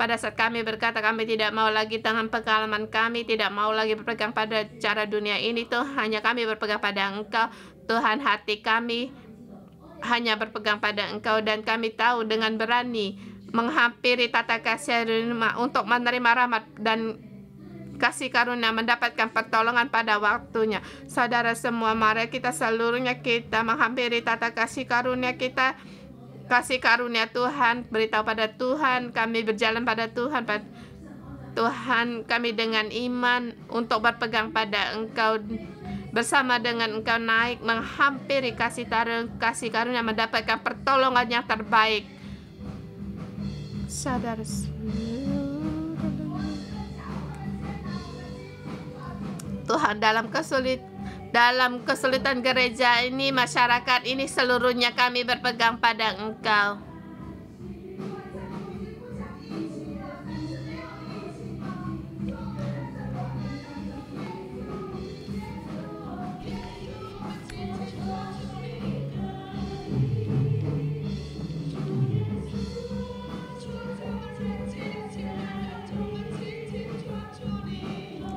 pada saat kami berkata kami tidak mau lagi dengan pengalaman kami, tidak mau lagi berpegang pada cara dunia ini. Tuhan, hanya kami berpegang pada Engkau. Tuhan, hati kami hanya berpegang pada Engkau, dan kami tahu dengan berani menghampiri tata kasih karunia untuk menerima rahmat dan kasih karunia, mendapatkan pertolongan pada waktunya. Saudara semua, mari kita seluruhnya kita menghampiri tata kasih karunia kita, kasih karunia Tuhan, beritahu pada Tuhan, kami berjalan pada Tuhan, Tuhan, kami dengan iman untuk berpegang pada Engkau. bersama dengan Engkau naik menghampiri kasih karunia, mendapatkan pertolongan yang terbaik. Saudara, Tuhan, dalam kesulitan gereja ini, masyarakat ini, seluruhnya kami berpegang pada Engkau.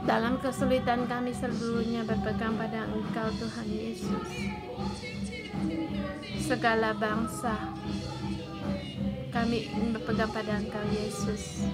Dalam kesulitan kami seluruhnya berpegang pada Engkau, Tuhan Yesus. Segala bangsa kami berpegang pada Engkau, Yesus.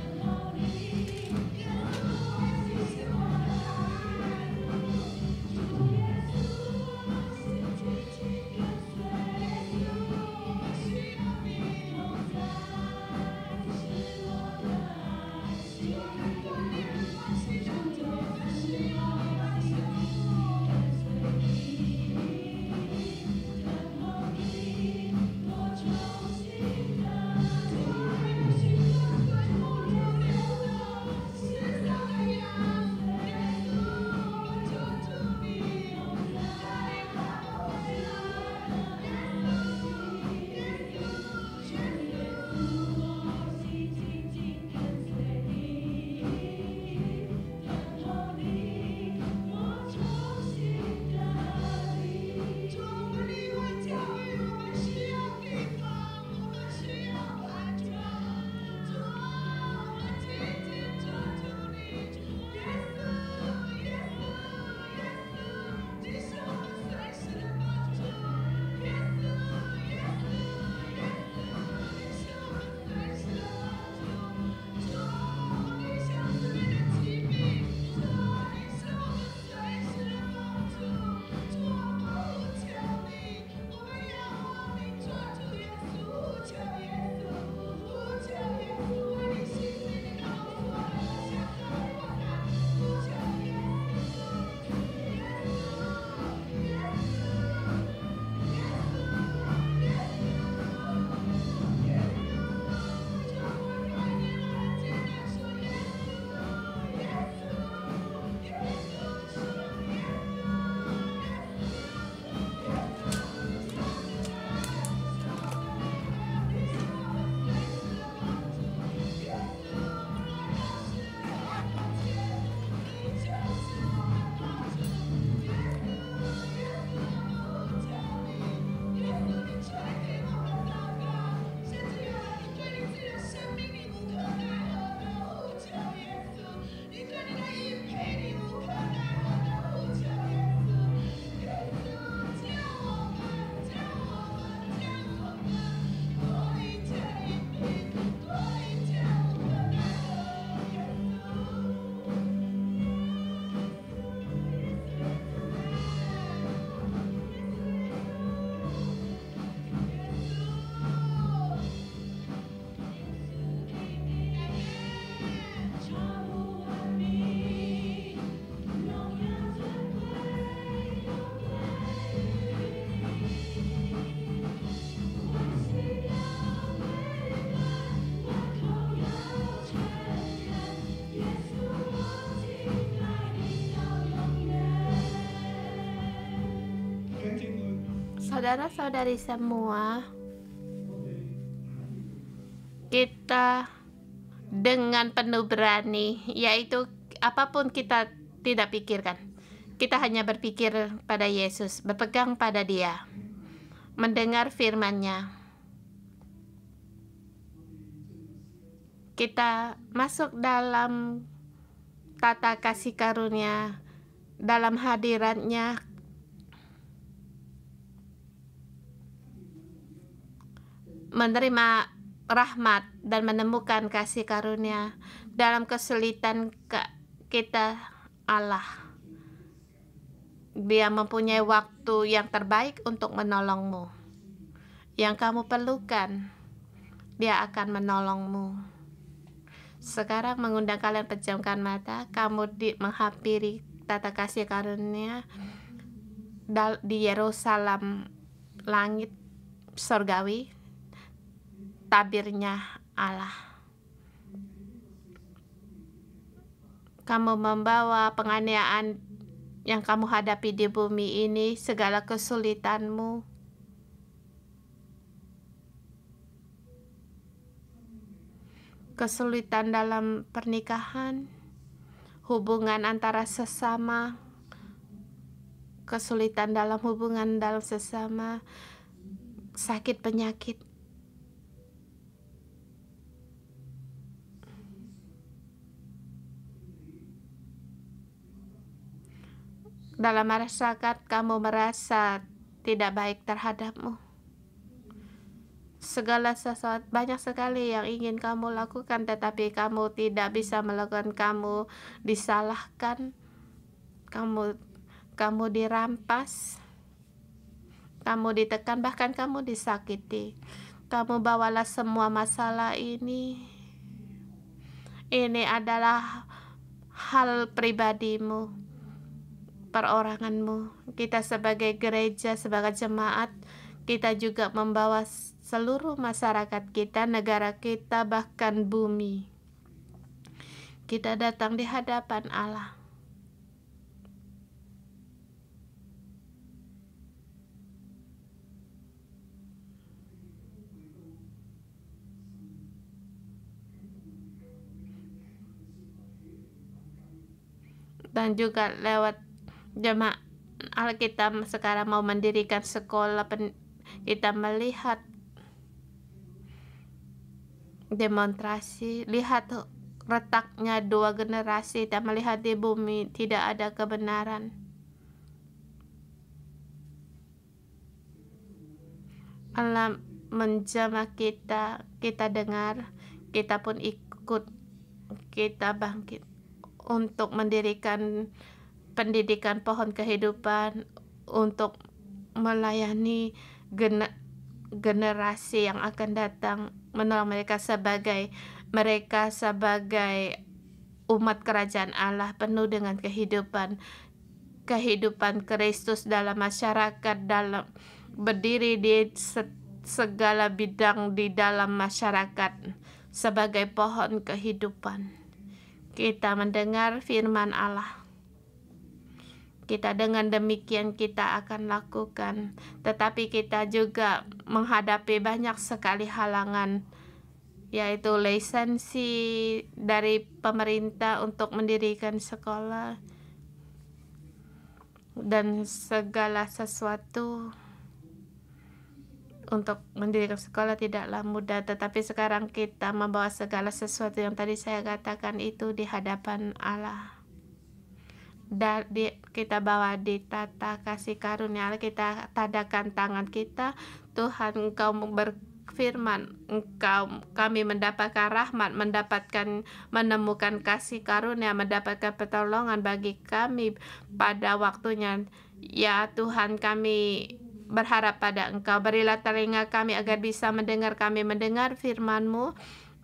Saudara-saudari semua, kita dengan penuh berani, yaitu apapun kita tidak pikirkan, kita hanya berpikir pada Yesus, berpegang pada Dia, mendengar firman-Nya. Kita masuk dalam tata kasih karunia, dalam hadirat-Nya, menerima rahmat dan menemukan kasih karunia dalam kesulitan kita. Allah, Dia mempunyai waktu yang terbaik untuk menolongmu. Yang kamu perlukan, Dia akan menolongmu. Sekarang mengundang kalian pejamkan mata, kamu menghampiri tata kasih karunia, di Yerusalem langit sorgawi, tabirnya Allah. Kamu membawa penganiayaan yang kamu hadapi di bumi ini, segala kesulitanmu, kesulitan dalam pernikahan, hubungan antara sesama, kesulitan dalam hubungan dalam sesama, sakit penyakit. Dalam masyarakat kamu merasa tidak baik terhadapmu. Segala sesuatu, banyak sekali yang ingin kamu lakukan, tetapi kamu tidak bisa melakukan. Kamu disalahkan, kamu dirampas, kamu ditekan, bahkan kamu disakiti. Kamu bawalah semua masalah ini. Ini adalah hal pribadimu, peroranganmu. Kita sebagai gereja, sebagai jemaat, kita juga membawa seluruh masyarakat kita, negara kita, bahkan bumi. Kita datang di hadapan Allah. Dan juga lewat jemaat kita sekarang mau mendirikan sekolah, kita melihat demonstrasi, lihat retaknya dua generasi, dan melihat di bumi tidak ada kebenaran. Allah menjamah kita, kita dengar, kita pun ikut, kita bangkit untuk mendirikan pendidikan pohon kehidupan, untuk melayani generasi yang akan datang, menolong mereka sebagai umat kerajaan Allah penuh dengan kehidupan Kristus dalam masyarakat, dalam berdiri di segala bidang di dalam masyarakat sebagai pohon kehidupan. Kita mendengar firman Allah. Kita dengan demikian kita akan lakukan, tetapi kita juga menghadapi banyak sekali halangan, yaitu lisensi dari pemerintah untuk mendirikan sekolah dan segala sesuatu. Untuk mendirikan sekolah tidaklah mudah, tetapi sekarang kita membawa segala sesuatu yang tadi saya katakan itu di hadapan Allah. Dan kita bawa di tata kasih karunia Allah, kita tadakan tangan kita. Tuhan, Engkau berfirman, kami mendapatkan rahmat, menemukan kasih karunia, mendapatkan pertolongan bagi kami pada waktunya. Ya Tuhan, kami berharap pada Engkau. Berilah telinga kami agar bisa mendengar. Kami mendengar firman-Mu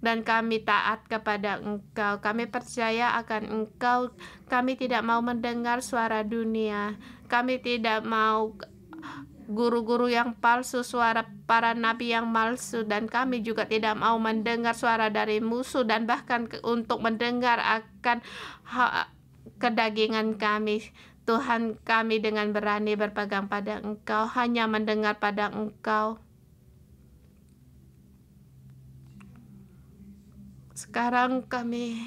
dan kami taat kepada Engkau. Kami percaya akan Engkau. Kami tidak mau mendengar suara dunia. Kami tidak mau guru-guru yang palsu, suara para nabi yang palsu, dan kami juga tidak mau mendengar suara dari musuh, dan bahkan untuk mendengar akan kedagingan kami. Tuhan, kami dengan berani berpegang pada Engkau, hanya mendengar pada Engkau. Sekarang kami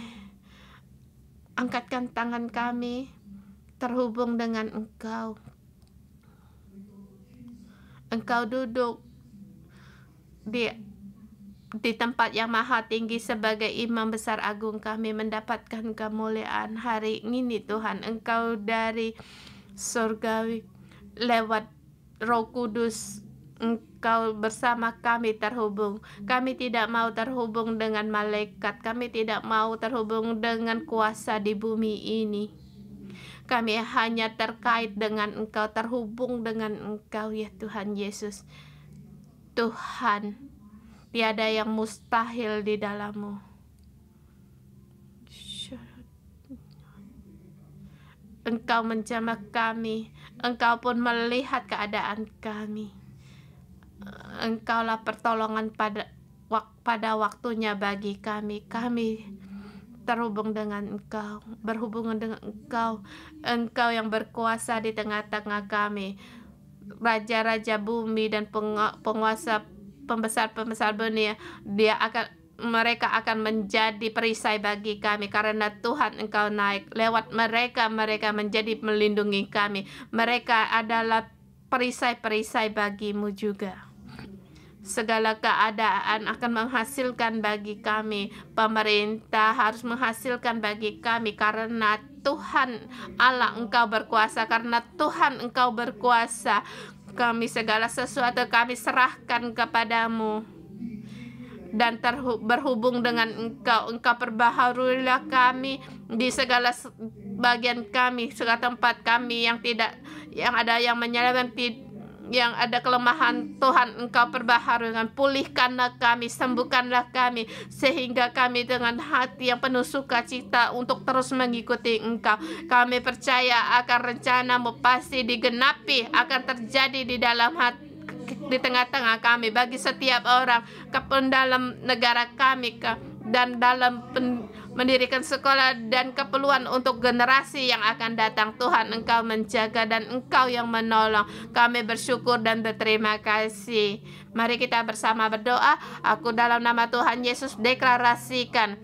angkatkan tangan kami terhubung dengan Engkau. Engkau duduk di tempat yang maha tinggi sebagai imam besar agung. Kami mendapatkan kemuliaan hari ini Tuhan. Engkau dari surgawi lewat Roh Kudus, Engkau bersama kami terhubung. Kami tidak mau terhubung dengan malaikat. Kami tidak mau terhubung dengan kuasa di bumi ini. Kami hanya terkait dengan Engkau, terhubung dengan Engkau ya Tuhan Yesus. Tuhan, tiada yang mustahil di dalam-Mu. Engkau menjamah kami, Engkau pun melihat keadaan kami. Engkaulah pertolongan pada waktunya bagi kami. Kami terhubung dengan Engkau, berhubungan dengan Engkau. Engkau yang berkuasa di tengah-tengah kami. Raja-raja bumi dan penguasa pembesar-pembesar dunia, mereka akan menjadi perisai bagi kami karena Tuhan Engkau naik. Lewat mereka menjadi melindungi kami. Mereka adalah perisai-perisai bagimu juga. Segala keadaan akan menghasilkan bagi kami. Pemerintah harus menghasilkan bagi kami karena Tuhan Allah Engkau berkuasa. Karena Tuhan Engkau berkuasa, kami segala sesuatu kami serahkan kepadamu dan berhubung dengan Engkau. Engkau perbaharuilah kami di segala bagian kami, segala tempat kami yang ada yang menyalahkan, yang ada kelemahan. Tuhan Engkau perbaharui, pulihkanlah kami, sembuhkanlah kami, sehingga kami dengan hati yang penuh sukacita untuk terus mengikuti Engkau. Kami percaya akan rencana-Mu pasti digenapi, akan terjadi di dalam hati, di tengah-tengah kami, bagi setiap orang, dalam negara kami, dan dalam mendirikan sekolah dan keperluan untuk generasi yang akan datang. Tuhan Engkau menjaga dan Engkau yang menolong. Kami bersyukur dan berterima kasih. Mari kita bersama berdoa. Aku dalam nama Tuhan Yesus deklarasikan,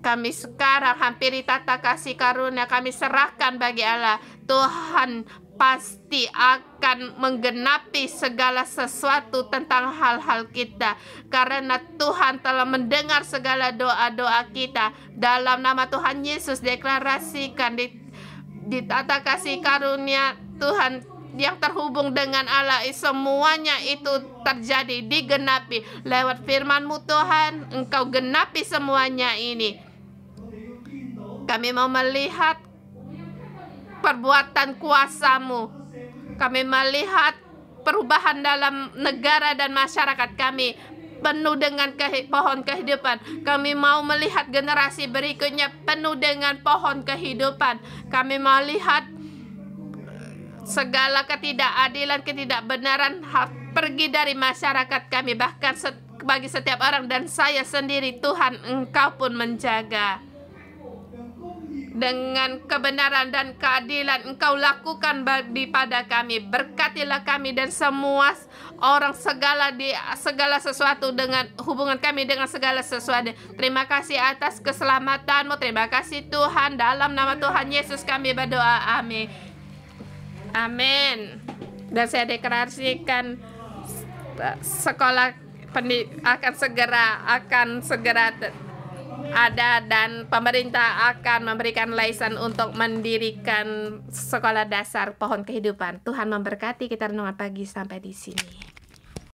kami sekarang hampiri tata kasih karunia, kami serahkan bagi Allah. Tuhan pasti akan menggenapi segala sesuatu tentang hal-hal kita, karena Tuhan telah mendengar segala doa-doa kita. Dalam nama Tuhan Yesus deklarasikan di tata kasih karunia Tuhan yang terhubung dengan Allah, semuanya itu terjadi, digenapi lewat firman-Mu Tuhan. Engkau genapi semuanya ini. Kami mau melihat perbuatan kuasa-Mu. Kami melihat perubahan dalam negara dan masyarakat kami, penuh dengan pohon kehidupan. Kami mau melihat generasi berikutnya penuh dengan pohon kehidupan. Kami melihat segala ketidakadilan, ketidakbenaran pergi dari masyarakat kami, bahkan bagi setiap orang dan saya sendiri. Tuhan Engkau pun menjaga. Dengan kebenaran dan keadilan Engkau lakukan pada kami. Berkatilah kami dan semua orang, segala sesuatu dengan hubungan kami dengan segala sesuatu. Terima kasih atas keselamatan-Mu. Terima kasih Tuhan. Dalam nama Tuhan Yesus kami berdoa. Amin. Amin. Dan saya deklarasikan sekolah akan segera ada, dan pemerintah akan memberikan lisensi untuk mendirikan sekolah dasar pohon kehidupan. Tuhan memberkati. Kita renungan pagi sampai di sini.